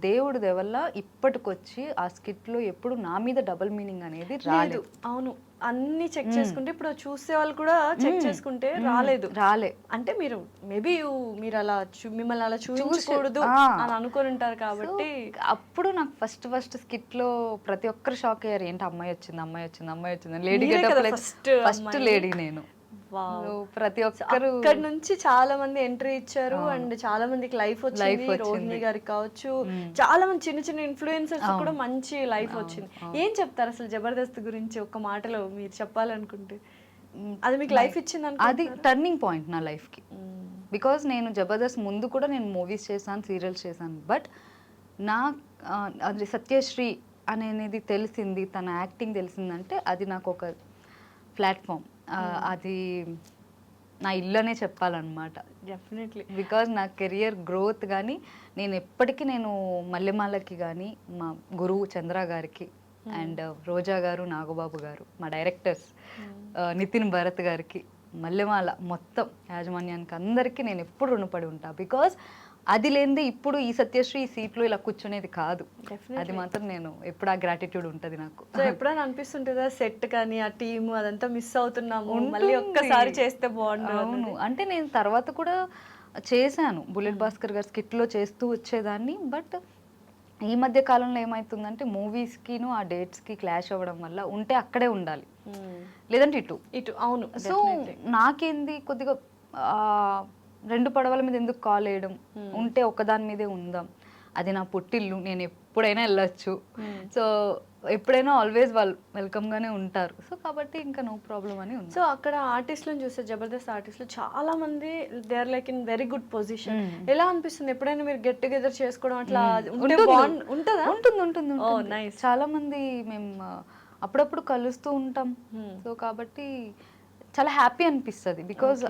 దేవుడి దేవల్ల ఇప్పటికొచ్చి ఆ స్కిట్లో ఎప్పుడు నా మీద డబుల్ మీనింగ్ అనేది రాలేదు.
అవును, అన్ని చెక్ చేసుకుంటే ఇప్పుడు చూసే వాళ్ళు కూడా చెక్ చేసుకుంటే రాలే అంటే మీరు మేబీ మీరు అలా మిమ్మల్ని అలా చూపించకూడదు అని అనుకొని ఉంటారు కాబట్టి.
అప్పుడు నాకు ఫస్ట్ స్కిట్ లో ప్రతి ఒక్కరు షాక్ అయ్యారు, ఏంటి అమ్మాయి వచ్చింది లేడీ గెటప్, ఫస్ట్ లేడీ నేను. ప్రతి ఒక్కరు
ఇక్కడ నుంచి చాలా మంది ఎంట్రీ ఇచ్చారు అండ్ చాలా మందికి లైఫ్ వచ్చింది. రోహిణి గారికి కావచ్చు, చాలా మంది చిన్న ఇన్ఫ్లుయెన్సర్స్ కూడా మంచి లైఫ్ వచ్చింది. ఏం చెప్తారు అసలు జబర్దస్త్ గురించి ఒక మాటలో మీరు చెప్పాలనుకుంటే? అది మీకు లైఫ్ ఇచ్చింది,
అది టర్నింగ్ పాయింట్ నా లైఫ్ కి. బికాస్ నేను జబర్దస్త్ ముందు కూడా నేను మూవీస్ చేశాను, సీరియల్స్ చేశాను, బట్ అది సత్యశ్రీ అనేది తెలిసింది, తన యాక్టింగ్ తెలిసిందంటే అది నాకు ఒక ప్లాట్ఫామ్. అది నా ఇల్లనే చెప్పాలన్నమాట.
డెఫినెట్లీ.
బికాజ్ నా కెరియర్ గ్రోత్ కానీ నేను ఎప్పటికీ నేను మల్లెమాలకి కానీ మా గురువు చంద్ర గారికి అండ్ రోజా గారు, నాగబాబు గారు, మా డైరెక్టర్స్ నితిన్ భరత్ గారికి, మల్లెమాల మొత్తం యాజమాన్యానికి అందరికీ నేను ఎప్పుడు రుణపడి ఉంటా. బికాజ్ అది లేనిదే ఇప్పుడు ఈ సత్యశ్రీ ఈ సీట్లో ఇలా కూర్చునేది కాదు. అది మాత్రం నేను ఎప్పుడు ఆ గ్రాటిట్యూడ్ ఉంటుంది నాకు.
సో ఎప్పుడైనా అనిపిస్తుంటుందా సెట్ కానీ ఆ టీమ్ అదంతా మిస్ అవుతున్నాము, మళ్ళీ ఒక్కసారి చేస్తే బాగుండు?
అవును, అంటే నేను తర్వాత కూడా చేశాను, బుల్లెట్ భాస్కర్ గారు స్కిట్లో చేస్తూ వచ్చేదాన్ని. బట్ ఈ మధ్య కాలంలో ఏమవుతుందంటే మూవీస్కిను ఆ డేట్స్కి క్లాష్ అవ్వడం వల్ల ఉంటే అక్కడే ఉండాలి, లేదంటే ఇటు.
అవును.
సో నాకేంది కొద్దిగా రెండు పడవల మీద ఎందుకు కాల్ వేయడం, ఉంటే ఒకదాని మీదే ఉందాం. అది నా పుట్టిల్లు, నేను ఎప్పుడైనా వెళ్ళొచ్చు. సో ఎప్పుడైనా ఆల్వేస్ వాళ్ళు వెల్కమ్గానే ఉంటారు. సో కాబట్టి ఇంకా నో ప్రాబ్లం అని ఉంది.
సో అక్కడ ఆర్టిస్టులను చూస్తే జబర్దస్త్ ఆర్టిస్టులు చాలా మంది they are like in very good position. ఎలా అనిపిస్తుంది ఎప్పుడైనా మీరు గెట్ టుగెదర్ చేసుకోవడం అట్లా ఉంటుందా?
ఉంటుంది.
నైస్.
చాలా మంది మేము అప్పుడప్పుడు కలుస్తూ ఉంటాం. సో కాబట్టి చాలా హ్యాపీ అనిపిస్తుంది. బికాజ్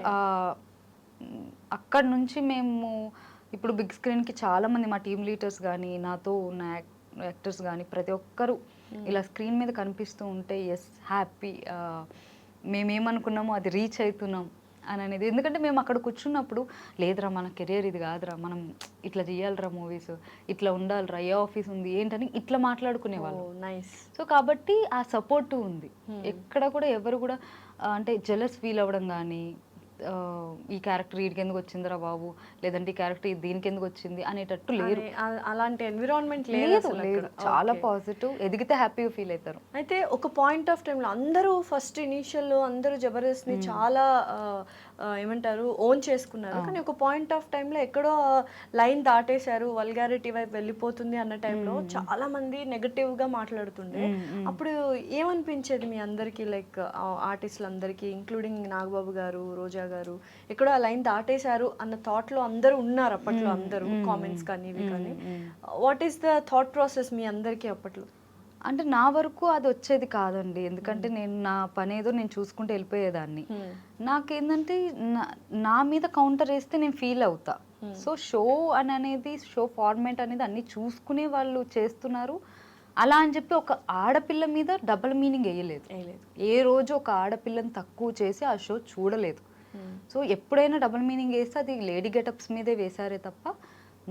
అక్కడ నుంచి మేము ఇప్పుడు బిగ్ స్క్రీన్కి చాలామంది మా టీమ్ లీడర్స్ కానీ నాతో ఉన్న యాక్టర్స్ కానీ ప్రతి ఒక్కరు ఇలా స్క్రీన్ మీద కనిపిస్తూ ఉంటే ఎస్ హ్యాపీ, మేమేమనుకున్నామో అది రీచ్ అవుతున్నాం అని అనేది. ఎందుకంటే మేము అక్కడ కూర్చున్నప్పుడు లేదురా మన కెరియర్ ఇది కాదురా, మనం ఇట్లా చేయాలిరా మూవీస్, ఇట్లా ఉండాలిరా, ఏ ఆఫీస్ ఉంది ఏంటని ఇట్లా మాట్లాడుకునేవాళ్ళు.
నైస్.
సో కాబట్టి ఆ సపోర్ట్ ఉంది. ఎక్కడ కూడా ఎవరు కూడా అంటే జెలస్ ఫీల్ అవ్వడం కానీ ఈ క్యారెక్టర్ వీడికి ఎందుకు వచ్చిందిరా బాబు, లేదంటే ఈ క్యారెక్టర్ దీనికి ఎందుకు వచ్చింది అనేటట్టు లేరు.
అలాంటి ఎన్విరాన్మెంట్
లేదు. చాలా పాజిటివ్, ఎదిగితే హ్యాపీగా ఫీల్ అవుతారు.
అయితే ఒక పాయింట్ ఆఫ్ టైంలో అందరూ ఫస్ట్ ఇనీషియల్లో అందరూ జబర్దస్త్ని చాలా ఏమంటారు ఓన్ చేసుకున్నారు. కానీ ఒక పాయింట్ ఆఫ్ టైంలో ఎక్కడో లైన్ దాటేశారు, వల్గారిటీ వైపు వెళ్ళిపోతుంది అన్న టైంలో చాలా మంది నెగటివ్గా మాట్లాడుతుండే. అప్పుడు ఏమనిపించేది మీ అందరికీ, లైక్ ఆర్టిస్టులందరికీ ఇంక్లూడింగ్ నాగబాబు గారు, రోజా గారు, ఎక్కడో ఆ లైన్ దాటేశారు అన్న థాట్లో అందరూ ఉన్నారు అప్పట్లో, అందరూ కామెంట్స్ కానీ ఇవి కానీ. What is the thought process మీ అందరికీ అప్పట్లో?
అంటే నా వరకు అది వచ్చేది కాదండి, ఎందుకంటే నేను నా పని ఏదో నేను చూసుకుంటూ వెళ్ళిపోయేదాన్ని. నాకేంటంటే నా మీద కౌంటర్ వేస్తే నేను ఫీల్ అవుతా. సో షో అనేది షో ఫార్మాట్ అనేది అన్ని చూసుకునే వాళ్ళు చేస్తున్నారు. అలా అని చెప్పి ఒక ఆడపిల్ల మీద డబుల్ మీనింగ్ వేయలేదు. ఏ రోజు ఒక ఆడపిల్లని తక్కువ చేసి ఆ షో చూడలేదు. సో ఎప్పుడైనా డబుల్ మీనింగ్ వేస్తే అది లేడీ గెటప్స్ మీదే వేసారే తప్ప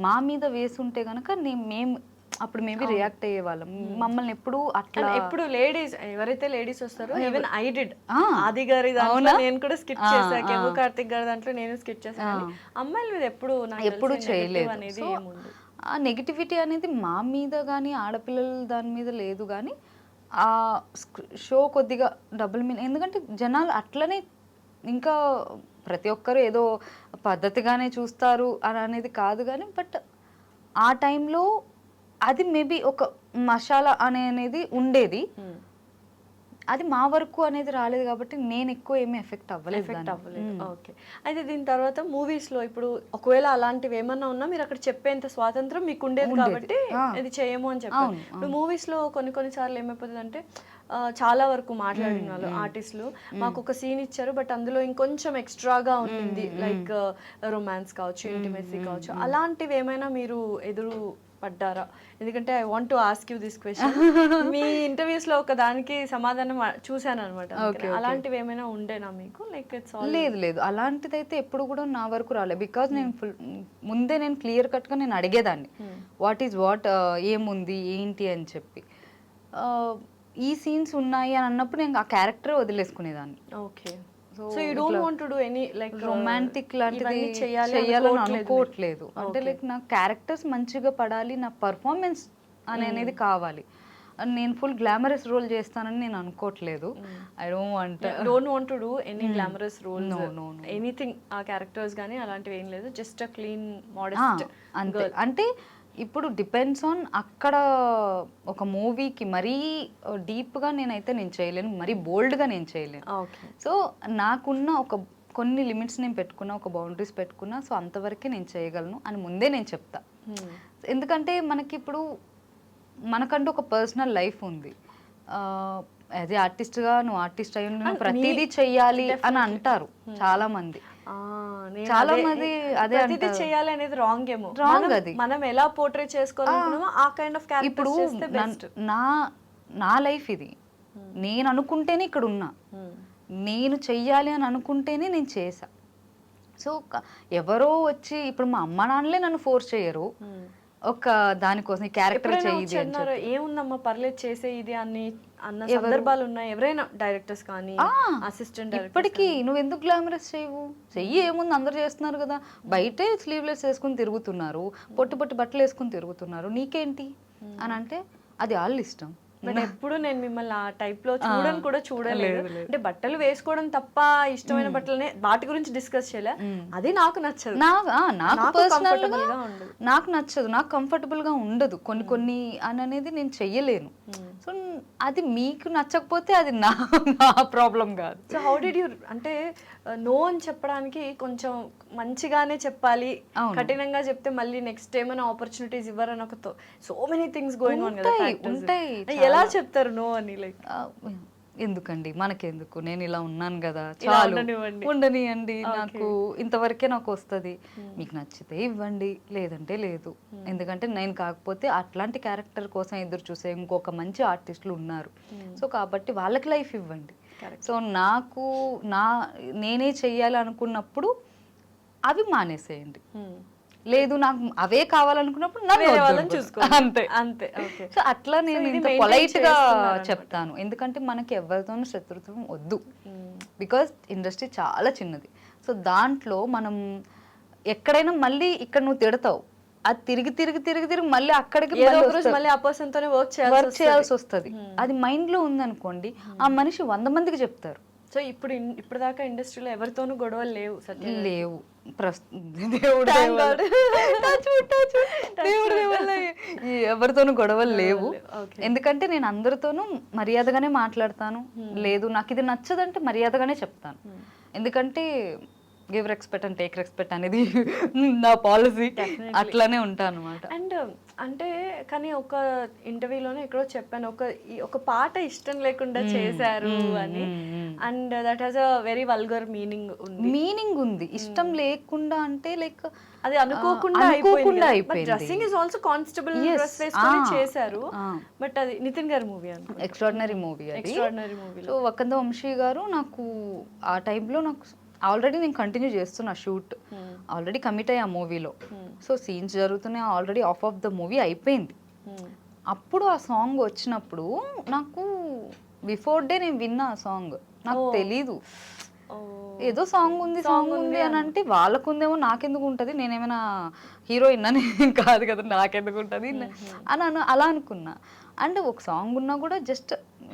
మా మీద వేసుంటే కనుక మేము అప్పుడు మేబీ రియాక్ట్ అయ్యే వాళ్ళం. మమ్మల్ని ఎప్పుడు అట్లా
ఎప్పుడు లేడీస్ ఎవరైతే లేడీస్ వస్తారో, ఈవెన్ ఐ డిడ్ ఆది గారి దాంట్లో నేను కూడా స్కిట్ చేశాను, కేవో కార్తిక్ గారి దాంట్లో నేను స్కిట్ చేశాను. అమ్మాయిల మీద ఎప్పుడు
చేయలేదు
అనేది ఏముంది.
ఆ నెగిటివిటీ అనేది మా మీద కానీ ఆడపిల్లల దాని మీద లేదు. కానీ ఆ షో కొద్దిగా డబుల్ మీన్, ఎందుకంటే జనాలు అట్లనే ఇంకా ప్రతి ఒక్కరు ఏదో పద్ధతిగానే చూస్తారు అని అనేది కాదు. కానీ బట్ ఆ టైంలో అది మేబీ ఒక మసాలా అనేది ఉండేది. అది మా వరకు అనేది రాలేదు కాబట్టి నేను ఎక్కువ ఏమీ ఎఫెక్ట్ అవ్వలేదు.
ఓకే. అయితే దీని తర్వాత మూవీస్లో ఇప్పుడు ఒకవేళ అలాంటివి ఏమన్నా ఉన్నా మీరు అక్కడ చెప్పేంత స్వాతంత్రం మీకు ఉండేది కాబట్టి ఇది చేయము అని చెప్పారు. ఇప్పుడు మూవీస్లో కొన్నిసార్లు ఏమైపోతుంది అంటే చాలా వరకు మాట్లాడిన వాళ్ళు ఆర్టిస్టులు మాకు ఒక సీన్ ఇచ్చారు బట్ అందులో ఇంకొంచెం ఎక్స్ట్రాగా ఉంది, లైక్ రొమాన్స్ కావచ్చు, ఇంటిమెసీ కావచ్చు, అలాంటివి ఏమైనా మీరు ఎదురు పడ్డారా? ఎందుకంటే I want to ask you this question. Me interviews లో ఒక దానికి సమాధానం చూసాను అనమాట. అలాంటివి ఏమైనా ఉండేనా మీకు? లైక్ ఇట్స్ ఆల్
లేదు అలాంటిది అయితే ఎప్పుడు కూడా నా వరకు రాలేదు. బికాజ్ నేను ముందే నేను క్లియర్ కట్ గా నేను అడిగేదాన్ని వాట్ ఈజ్ వాట్, ఏముంది ఏంటి అని చెప్పి. ఈ సీన్స్ ఉన్నాయి అని అన్నప్పుడు నేను ఆ క్యారెక్టర్ వదిలేసుకునేదాన్ని.
Okay. So you don't want to do any like
romantic లాంటిది చేయాలని అనుకోవట్లేదు. అంటే లైక్ నా క్యారెక్టర్స్ మంచిగా పడాలి, నా పర్ఫార్మెన్స్ అనేది కావాలి. నేను ఫుల్ గ్లామరస్ రోల్ చేస్తానని నేను అనుకోవట్లేదు. I
don't want to do any glamorous role, anything. ఆ క్యారెక్టర్స్ కానీ అలాంటివి ఏం లేదు, జస్ట్ అ క్లీన్ మోడెస్ట్
అంతే. అంటే ఇప్పుడు డిపెండ్స్ ఆన్ అక్కడ ఒక మూవీకి మరీ డీప్గా నేను చేయలేను, మరీ బోల్డ్గా నేను చేయలేను. సో నాకున్న కొన్ని లిమిట్స్ నేను పెట్టుకున్నా, ఒక బౌండరీస్ పెట్టుకున్నా. సో అంతవరకే నేను చేయగలను అని ముందే నేను చెప్తా. ఎందుకంటే మనకి ఇప్పుడు మనకంటూ ఒక పర్సనల్ లైఫ్ ఉంది. యాజ్ ఏ ఆర్టిస్ట్గా నువ్వు ఆర్టిస్ట్ అయ్యి నువ్వు ప్రతిదీ చెయ్యాలి అని అంటారు చాలా మంది. చాలా మంది అదే
ప్రతిదీ చేయాలి అనేది రాంగ్ ఏమో.
రాంగ్ అది.
మనం ఎలా పోర్ట్రే చేసుకోవాలనుకున్నామో ఆ కైండ్ ఆఫ్
ఇప్పుడు నా లైఫ్ ఇది, నేను అనుకుంటేనే ఇక్కడ ఉన్నా, నేను చెయ్యాలి అని అనుకుంటేనే నేను చేసా. సో ఎవరో వచ్చి ఇప్పుడు మా అమ్మ నాన్నలే నన్ను ఫోర్స్ చేయరు ఒక దానికోసం ఈ క్యారెక్టర్ చెయ్యి
ఏముందమ్మా పర్లేదు చేసే ఇది అని అన్న సందర్భాలు ఉన్నాయి. ఎవరైనా డైరెక్టర్స్ కానీ అసిస్టెంట్
ఇప్పటికీ నువ్వు ఎందుకు గ్లామరస్ చేయవు, చెయ్యి ఏముంది అందరు చేస్తున్నారు కదా, బయటే స్లీవ్లెస్ వేసుకుని తిరుగుతున్నారు, పొట్టి పొట్టి బట్టలు వేసుకుని తిరుగుతున్నారు, నీకేంటి అని అంటే అది వాళ్ళ ఇష్టం.
ఎప్పుడు నేను మిమ్మల్ని ఆ టైప్ లో చూడని కూడా చూడలేదు. అంటే బట్టలు వేసుకోవడం తప్ప ఇష్టమైన బట్టలనే వాటి గురించి డిస్కస్ చేయలే. అది నాకు నచ్చదు,
నాకు పర్సనల్ గా నాకు నచ్చదు, నాకు కంఫర్టబుల్ గా ఉండదు కొన్ని అని అనేది నేను చెయ్యలేను. సో అది మీకు నచ్చకపోతే అది నా ప్రాబ్లం కాదు.
సో హౌ డిడ్ యూ అంటే నో అని చెప్పడానికి కొంచెం మంచిగానే చెప్పాలి, కఠినంగా చెప్తే మళ్ళీ నెక్స్ట్ ఏమైనా ఆపర్చునిటీస్ ఇవ్వరని ఒక so many things going on కదా,
ఉంటాయి.
ఎలా చెప్తారు నో అని? లైక్
ఎందుకండి మనకెందుకు, నేను ఇలా ఉన్నాను కదా చాలు ఉండనియండి, నాకు ఇంతవరకే నాకు వస్తుంది, మీకు నచ్చితే ఇవ్వండి లేదంటే లేదు. ఎందుకంటే నేను కాకపోతే అట్లాంటి క్యారెక్టర్ కోసం ఎదురు చూసే ఇంకొక మంచి ఆర్టిస్టులు ఉన్నారు. సో కాబట్టి వాళ్ళకి లైఫ్ ఇవ్వండి. సో నాకు నేనే చెయ్యాలి అనుకున్నప్పుడు అవి మానేసేయండి, లేదు నాకు అవే కావాలనుకున్నప్పుడు అంతే అంతే. సో అట్లా నేను ఇంత పొలైట్ గా చెప్తాను, ఎందుకంటే మనకి ఎవరితోనూ శత్రుత్వం వద్దు. బికాస్ ఇండస్ట్రీ చాలా చిన్నది. సో దాంట్లో మనం ఎక్కడైనా మళ్ళీ ఇక్కడ నువ్వు తిడతావు, అది తిరిగి తిరిగి తిరిగి తిరిగి మళ్ళీ అక్కడికి
మళ్ళీ ఆ పర్సన్ తోనే వర్క్
చేయాల్సి వస్తుంది. అది మైండ్ లో ఉందనుకోండి, ఆ మనిషి 100 మందికి చెప్తారు.
సో ఇప్పుడు దాకా ఇండస్ట్రీలో ఎవరితోనూ గొడవలు లేవు?
లేవు. ఎవరితోనూ గొడవలు లేవు, ఎందుకంటే నేను అందరితోనూ మర్యాదగానే మాట్లాడతాను. లేదు నాకు ఇది నచ్చదంటే మర్యాదగానే చెప్తాను, ఎందుకంటే give respect and take respect అనేది నా పాలసీ. అట్లానే ఉంటాను అనమాట.
అండ్ అంటే కానీ ఒక ఇంటర్వ్యూలోనే ఎక్కడో చెప్పాను, ఒక పాట ఇష్టం లేకుండా చేశారు అని. And that has a very vulgar meaning ఉంది.
ఇష్టం లేకుండా అంటే లైక్
అది అనుకోకుండా అయిపోయింది. Dressing is also constable dress వేసుకొని చేశారు. బట్ అది నితిన్ గారి మూవీ అనుకో,
ఎక్స్ట్రాడినరీ మూవీ. సో వకంద వంశీ గారు నాకు ఆ టైంలో నాకు ఆల్రెడీ నేను కంటిన్యూ చేస్తున్నా షూట్, ఆల్రెడీ కమిట్ అయ్యా మూవీలో. సో సీన్స్ జరుగుతున్నాయి, ఆల్రెడీ ఆఫ్ ద మూవీ అయిపోయింది. అప్పుడు ఆ సాంగ్ వచ్చినప్పుడు నాకు బిఫోర్ డే నేను విన్నా ఆ సాంగ్, నాకు తెలీదు ఏదో సాంగ్ ఉంది అని అంటే వాళ్ళకుందేమో నాకెందుకు ఉంటుంది, నేనేమైనా హీరోయిన్ అని కాదు కదా నాకెందుకు ఉంటుంది అని అలా అనుకున్నా. అండ్ ఒక సాంగ్ ఉన్నా కూడా జస్ట్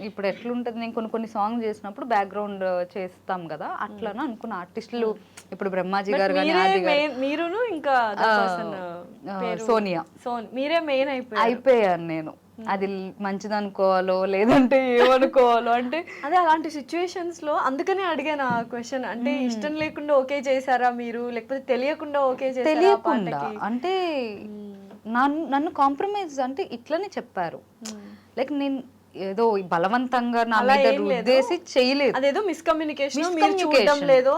ఇప్పుడు ఎట్లుంటుంది, నేను కొన్ని సాంగ్ చేసినప్పుడు బ్యాక్గ్రౌండ్ చేస్తాం కదా అట్లా అనుకున్న ఆర్టిస్టులు. ఇప్పుడు బ్రహ్మాజీ గారు కానీ
మీరును ఇంకా
సోనియా
మీరే మెయిన్
అయిపోయాను నేను. అది మంచిది అనుకోవాలో లేదంటే ఏమనుకోవాలో అంటే
అదే అలాంటి సిచ్యువేషన్స్ లో అందుకనే అడిగాను ఆ క్వశ్చన్. అంటే ఇష్టం లేకుండా ఓకే చేశారా మీరు, లేకపోతే తెలియకుండా ఓకే చేశారా?
తెలియకుండా అంటే నన్ను కాంప్రమైజ్ అంటే ఇట్లనే చెప్పారు. లైక్ నేను ఏదో బలవంతంగా నా మీద రుద్దేసి చేయలేదు,
అదేదో మిస్కమ్యూనికేషన్ లేదు.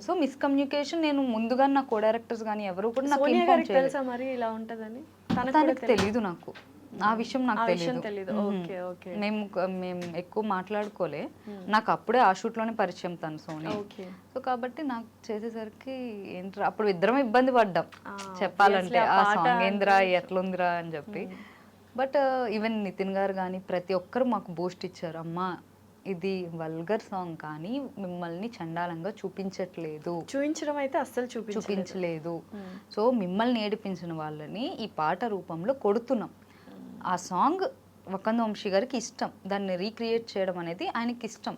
సో మిస్కమ్యూనికేషన్ నేను ముందుగా నా కో డైరెక్టర్స్ కానీ ఎవరు కూడా నాకు ఇన్ఫార్మ్ చేయలేదు.
తెలుసా మరి ఇలా ఉంటదని?
తనకు తెలీదు, నాకు ఆ విషయం నాకు తెలీదు. మేము ఎక్కువ మాట్లాడుకోలే, నాకు అప్పుడే ఆ షూట్ లోనే పరిచయం తను సోని. సో కాబట్టి నాకు చేసేసరికి ఏంట్రా అప్పుడు ఇద్దరం ఇబ్బంది పడ్డాం చెప్పాలంటే, ఆ సాంగ్ ఏంద్రా ఎట్లుందిరా అని చెప్పి. బట్ ఈవెన్ నితిన్ గారు కానీ ప్రతి ఒక్కరు మాకు బూస్ట్ ఇచ్చారు. అమ్మా ఇది వల్గర్ సాంగ్ కానీ మిమ్మల్ని చండాలంగా చూపించడం అయితే అస్సలు చూపించలేదు. సో మిమ్మల్ని ఏడిపించిన వాళ్ళని ఈ పాట రూపంలో కొడుతున్నాం. ఆ సాంగ్ వకంద వంశీ గారికి ఇష్టం, దాన్ని రీక్రియేట్ చేయడం అనేది ఆయనకి ఇష్టం.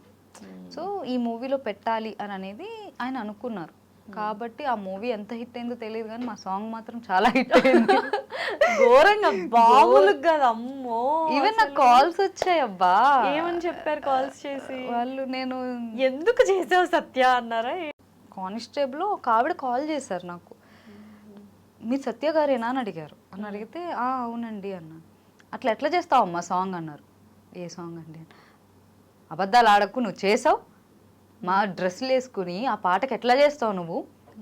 సో ఈ మూవీలో పెట్టాలి అని అనేది ఆయన అనుకున్నారు. కాబట్టి ఆ మూవీ ఎంత హిట్ అయిందో తెలియదు కానీ మా సాంగ్ మాత్రం చాలా హిట్ అయింది.
ఘోరంగా బాగులు కదా అమ్మో.
ఈవెన్ నాకు కాల్స్ వచ్చాయి. అబ్బా
ఏమని చెప్పారు కాల్స్ చేసి
వాళ్ళు? నేను
ఎందుకు చేసావు సత్య అన్నారా?
కానిస్టేబుల్ ఒక ఆవిడ కాల్ చేశారు నాకు, మీరు సత్య గారేనా అని అడిగారు. అని అడిగితే అవునండి అన్నాను. అట్లా ఎట్లా చేస్తావు అమ్మా సాంగ్ అన్నారు. ఏ సాంగ్ అండి? అబద్ధాలు ఆడకు, నువ్వు చేసావు, మా డ్రెస్సులు వేసుకుని ఆ పాటకి ఎట్లా చేస్తావు నువ్వు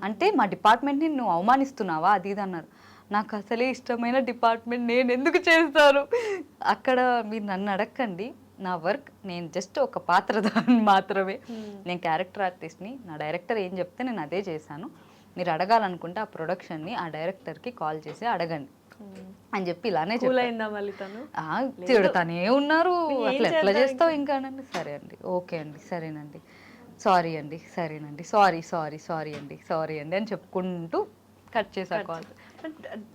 అంటే మా డిపార్ట్మెంట్ని నువ్వు అవమానిస్తున్నావా అది ఇది అన్నారు. నాకు అసలే ఇష్టమైన డిపార్ట్మెంట్, నేను ఎందుకు చేస్తాను అక్కడ? మీరు నన్ను అడగండి, నా వర్క్ నేను జస్ట్ ఒక పాత్రధారి మాత్రమే. నేను క్యారెక్టర్ ఆర్టిస్ట్ని, నా డైరెక్టర్ ఏం చెప్తే నేను అదే చేశాను. మీరు అడగాలనుకుంటే ఆ ప్రొడక్షన్ని ఆ డైరెక్టర్కి కాల్ చేసి అడగండి అని చెప్పి ఇలానే తిడతానే ఉన్నారు. అట్లా ఎట్లా చేస్తావు ఇంకా అనండి. సరే అండి, ఓకే అండి, సరేనండి, సారీ అండి, సరేనండి, సారీ సారీ సారీ అండి, సారీ అండి అని చెప్పుకుంటూ కట్ చేసా call.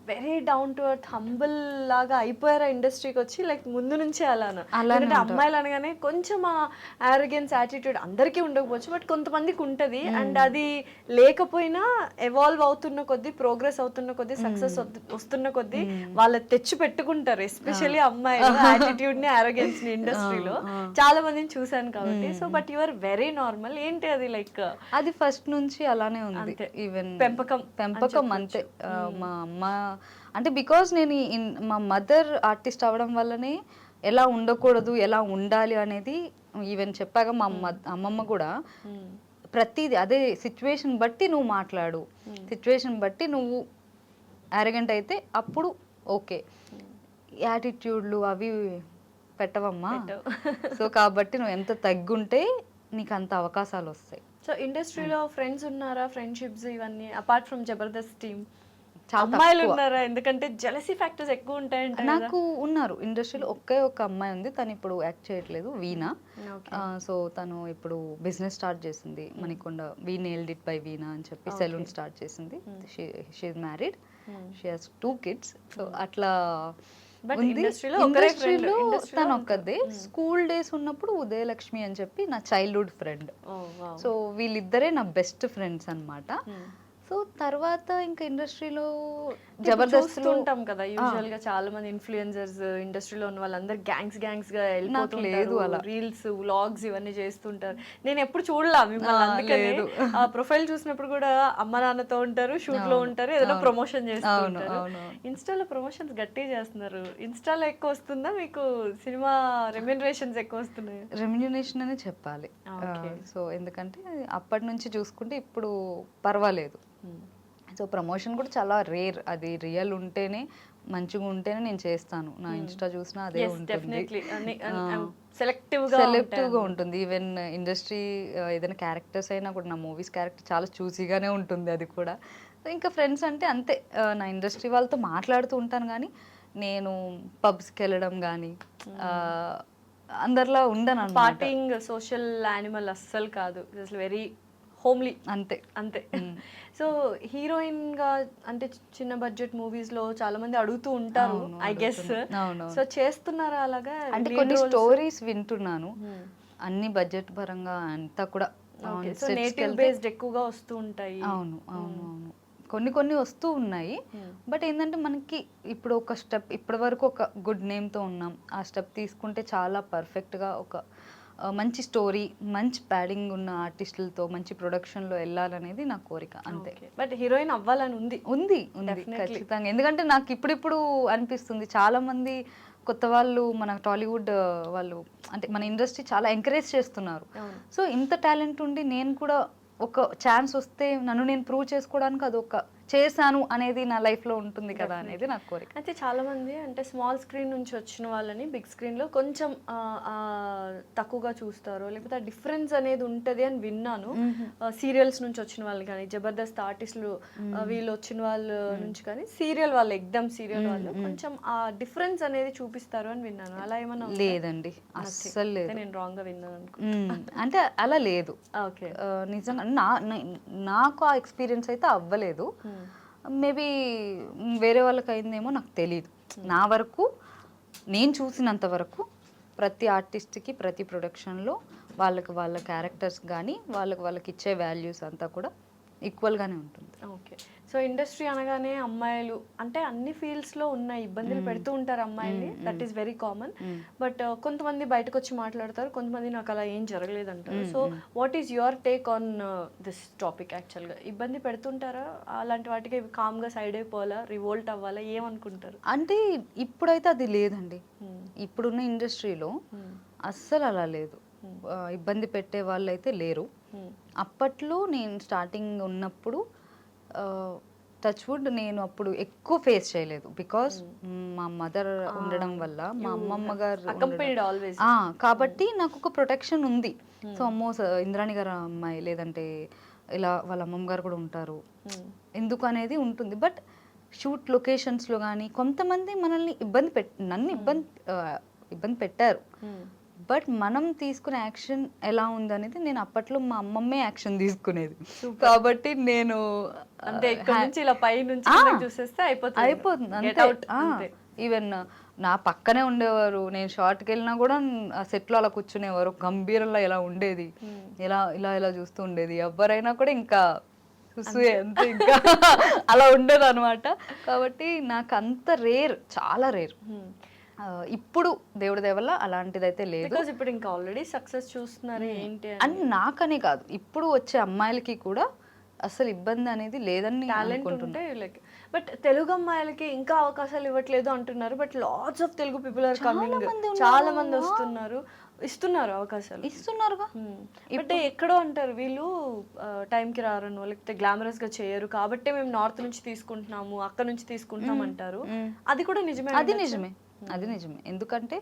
Very down to earth humble లాగా అయిపోయారా ఇండస్ట్రీకి వచ్చి? లైక్ ముందు నుంచే అలానే అమ్మాయిలు అనగానే కొంచెం ఆ ఆరోగెన్స్ యాటిట్యూడ్ అందరికీ ఉండకపోవచ్చు, బట్ కొంతమందికి ఉంటుంది. అండ్ అది లేకపోయినా ఎవాల్వ్ అవుతున్న కొద్దీ, ప్రోగ్రెస్ అవుతున్న కొద్దీ, సక్సెస్ వస్తున్న కొద్దీ వాళ్ళు తెచ్చి పెట్టుకుంటారు. ఎస్పెషల్లీ అమ్మాయిలు యాటిట్యూడ్ ని, ఆరోగెన్స్ ని ఇండస్ట్రీలో చాలా మందిని చూసాను కాబట్టి. So but you are very normal. ఏంటి అది? లైక్
అది ఫస్ట్ నుంచి అలానే ఉంది. ఈవెన్ పెంపకం అంతే. మా అమ్మ అంటే బికాజ్ నేను మా మదర్ ఆర్టిస్ట్ అవ్వడం వల్లనే ఎలా ఉండకూడదు, ఎలా ఉండాలి అనేది ఈవెన్ చెప్పాక మా అమ్మమ్మ కూడా ప్రతిదీ అదే సిచ్యువేషన్ బట్టి నువ్వు మాట్లాడు, సిచ్యువేషన్ బట్టి నువ్వు అరగెంట్ అయితే అప్పుడు ఓకే, యాటిట్యూడ్లు అవి పెట్టవమ్మా. సో కాబట్టి నువ్వు ఎంత తగ్గుంటే నీకు అంత అవకాశాలు వస్తాయి.
సో ఇండస్ట్రీలో ఫ్రెండ్స్ ఉన్నారా, ఫ్రెండ్షిప్స్ ఇవన్నీ అపార్ట్ ఫ్రమ్ జబర్దస్త్ టీమ్? అమ్మాయిలు ఉన్నారా? ఎందుకంటే జెలసీ ఫ్యాక్టర్స్ ఎక్కువ ఉంటాయంట.
నాకు ఉన్నారు ఇండస్ట్రీలో. ఒకే ఒక అమ్మాయి ఉంది, తను ఇప్పుడు యాక్ట్ చేయట్లేదు, వీణా. సో తను ఇప్పుడు బిజినెస్ స్టార్ట్ చేసింది Manikonda, we nailed it by Veena అని చెప్పి సెలూన్ స్టార్ట్ చేసింది. She is married, she has 2 kids. So అట్లా ఇండస్ట్రీలో తను ఒక్కదే. స్కూల్ డేస్ ఉన్నప్పుడు ఉదయలక్ష్మి అని చెప్పి నా చైల్డ్హుడ్ ఫ్రెండ్. సో వీళ్ళిద్దరే నా బెస్ట్ ఫ్రెండ్స్ అన్నమాట. సో తర్వాత ఇంకా ఇండస్ట్రీలో జబర్దస్త్ ఉంటాం కదా,
యూజువల్ గా చాలా మంది ఇన్ఫ్లుయెన్సర్స్ ఇండస్ట్రీలో ఉన్న వాళ్ళందరూ గ్యాంగ్స్ గా వెళ్ళిపోతుంటారు, రీల్స్ వ్లాగ్స్ ఇవన్నీ చేస్తుంటారు. నేను ఎప్పుడు చూడలా మిమ్మల్ని, అందుకని ఆ ప్రొఫైల్ చూసినప్పుడు కూడా అమ్మ నాన్నతో ఉంటారు, షూట్ లో ఉంటారు, ఏదైనా ప్రమోషన్ చేస్తుంటారు. ఇన్స్టాలో ప్రమోషన్స్ గట్టిగా చేస్తున్నారు. ఇన్స్టాలో ఎక్కువ వస్తుందా మీకు? సినిమా రెమ్యూనరేషన్స్ ఎక్కువ వస్తున్నాయి?
రెమ్యూనరేషన్ అనే చెప్పాలి. సో ఎందుకంటే అప్పటి నుంచి చూసుకుంటే ఇప్పుడు పర్వాలేదు. సో ప్రమోషన్ కూడా చాలా రేర్, అది రియల్ ఉంటేనే, మంచిగా ఉంటేనే నేను చేస్తాను. నా ఇన్స్టా చూసినా అదే ఉంటుంది, సెలెక్టివ్గా ఉంటుంది. ఈవెన్ ఇండస్ట్రీ ఏదైనా క్యారెక్టర్స్ అయినా కూడా నా మూవీస్ క్యారెక్టర్ చాలా చూసీగానే ఉంటుంది అది కూడా. ఇంకా ఫ్రెండ్స్ అంటే అంతే, నా ఇండస్ట్రీ వాళ్ళతో మాట్లాడుతూ ఉంటాను కానీ నేను పబ్స్కి వెళ్ళడం కానీ అందరిలా ఉండను.
పార్టీయింగ్ సోషల్ యానిమల్ అస్సలు కాదు, అసలు వెరీ హోమ్లీ అంతే అంతే. సో హీరోయిన్ గా అంటే చిన్న బడ్జెట్ మూవీస్ లో చాలా మంది అడుగుతూ ఉంటారు, ఐ గెస్. సో చేస్తున్నారా అలాగా?
అంటే కొన్ని స్టోరీస్ వింటున్నాను, అన్ని బడ్జెట్ పరంగా అంతా కూడా
నేటివ్ బేస్డ్ ఎక్కువగా వస్తూ ఉంటాయి.
అవును అవును అవును, కొన్ని వస్తూ ఉన్నాయి. బట్ ఏంటంటే మనకి ఇప్పుడు ఒక స్టెప్, ఇప్పటి వరకు ఒక గుడ్ నేమ్తో ఉన్నాం, ఆ స్టెప్ తీసుకుంటే చాలా పర్ఫెక్ట్గా ఒక మంచి స్టోరీ, మంచి ప్యాడింగ్ ఉన్న ఆర్టిస్టులతో మంచి ప్రొడక్షన్లో వెళ్ళాలనేది నా కోరిక అంతే.
బట్ హీరోయిన్ అవ్వాలని ఉంది
ఉంది ఖచ్చితంగా. ఎందుకంటే నాకు ఇప్పుడిప్పుడు అనిపిస్తుంది చాలా మంది కొత్త వాళ్ళు మన టాలీవుడ్ వాళ్ళు అంటే మన ఇండస్ట్రీ చాలా ఎంకరేజ్ చేస్తున్నారు. సో ఇంత టాలెంట్ ఉండి నేను కూడా ఒక ఛాన్స్ వస్తే నన్ను నేను ప్రూవ్ చేసుకోవడానికి అదొక చేశాను అనేది నా లైఫ్లో ఉంటుంది కదా అనేది నా కోరిక.
అయితే చాలా మంది అంటే స్మాల్ స్క్రీన్ నుంచి వచ్చిన వాళ్ళని బిగ్ స్క్రీన్లో కొంచెం తక్కువగా చూస్తారు, లేకపోతే ఆ డిఫరెన్స్ అనేది ఉంటుంది అని విన్నాను. సీరియల్స్ నుంచి వచ్చిన వాళ్ళు కానీ, జబర్దస్త్ ఆర్టిస్టులు వీళ్ళు వచ్చిన వాళ్ళ నుంచి కానీ, సీరియల్ వాళ్ళు ఎగ్దమ్ సీరియల్ వాళ్ళు కొంచెం ఆ డిఫరెన్స్ అనేది చూపిస్తారు అని విన్నాను. అలా ఏమన్నా?
లేదండి, అస్సలు లేదు.
నేను రాంగ్ గా విన్నాను అనుకో.
అంటే అలా లేదు.
ఓకే,
నిజంగా నాకు ఆ ఎక్స్పీరియన్స్ అయితే అవ్వలేదు. మేబీ వేరే వాళ్ళకి అయిందేమో నాకు తెలియదు. నా వరకు నేను చూసినంత వరకు ప్రతి ఆర్టిస్ట్కి ప్రతి ప్రొడక్షన్లో వాళ్ళకి వాళ్ళ క్యారెక్టర్స్ కానీ వాళ్ళకి ఇచ్చే వాల్యూస్ అంతా కూడా ఈక్వల్గానే ఉంటుంది.
ఓకే. సో ఇండస్ట్రీ అనగానే అమ్మాయిలు అంటే అన్ని ఫీల్డ్స్లో ఉన్న ఇబ్బందులు పెడుతూ ఉంటారు అమ్మాయిల్ని, that is very common. But కొంతమంది బయటకు వచ్చి మాట్లాడతారు, కొంతమంది నాకు అలా ఏం జరగలేదు అంటారు. So what is your take on this topic? యాక్చువల్గా ఇబ్బంది పెడుతుంటారా? అలాంటి వాటికి కామ్గా సైడ్ అయిపోవాలా, రివోల్ట్ అవ్వాలా, ఏమనుకుంటారు?
అంటే ఇప్పుడైతే అది లేదండి. ఇప్పుడున్న ఇండస్ట్రీలో అస్సలు అలా లేదు. ఇబ్బంది పెట్టే వాళ్ళు అయితే లేరు. అప్పట్లో నేను స్టార్టింగ్ ఉన్నప్పుడు టచ్ వుడ్ నేను అప్పుడు ఎక్కువ ఫేస్ చేయలేదు. బికాస్ మా మదర్ ఉండడం వల్ల, మా అమ్మమ్మ గారు కాబట్టి నాకు ఒక ప్రొటెక్షన్ ఉంది. సో అమ్మో ఇంద్రాణి గారు అమ్మాయి, లేదంటే ఇలా వాళ్ళ అమ్మమ్మ గారు కూడా ఉంటారు ఎందుకు అనేది ఉంటుంది. బట్ షూట్ లొకేషన్స్లో కానీ కొంతమంది మనల్ని నన్ను ఇబ్బంది పెట్టారు. బట్ మనం తీసుకునే యాక్షన్ ఎలా ఉందనేది నేను అప్పట్లో మా అమ్మమ్మే యాక్షన్ తీసుకునేది. కాబట్టి నేను
అంటే ఇక్కడ నుంచి ఇలా పై నుంచి చూసేస్తే
అయిపోతుంది అంతే. ఈవెన్ నా పక్కనే ఉండేవారు, నేను షార్ట్కి వెళ్ళినా కూడా ఆ సెట్లో అలా కూర్చునేవారు, గంభీరంలో ఇలా ఉండేది, ఇలా ఇలా ఇలా చూస్తూ ఉండేది. ఎవరైనా కూడా ఇంకా చూసే అంతే ఇంకా అలా ఉండేది అనమాట. కాబట్టి నాకు అంత రేర్, చాలా రేర్. ఇప్పుడు దేవుడి దయవల్ల అలాంటిదైతే లేదు.
ఇప్పుడు ఇంకా ఆల్రెడీ సక్సెస్ చూస్తున్నారు ఏంటి
అని నాకనే కాదు, ఇప్పుడు వచ్చే అమ్మాయిలకి కూడా అసలు ఇబ్బంది అనేది లేదని
టాలెంట్ ఉంటే లైక్. బట్ తెలుగు అమ్మాయిలకి ఇంకా అవకాశాలు ఇవ్వట్లేదు అంటున్నారు. But lots of Telugu people are coming, చాలా మంది వస్తున్నారు, ఇస్తున్నారు అవకాశాలు,
ఇస్తున్నారుగా.
బట్ ఎక్కడో అంటారు వీళ్ళు టైంకి రారను, లేకపోతే గ్లామరస్ గా చేయరు కాబట్టి మేము నార్త్ నుంచి తీసుకుంటున్నాము, అక్కడ నుంచి తీసుకుంటున్నాం అంటారు. అది కూడా నిజమే.
అది నిజమే. ఎందుకంటే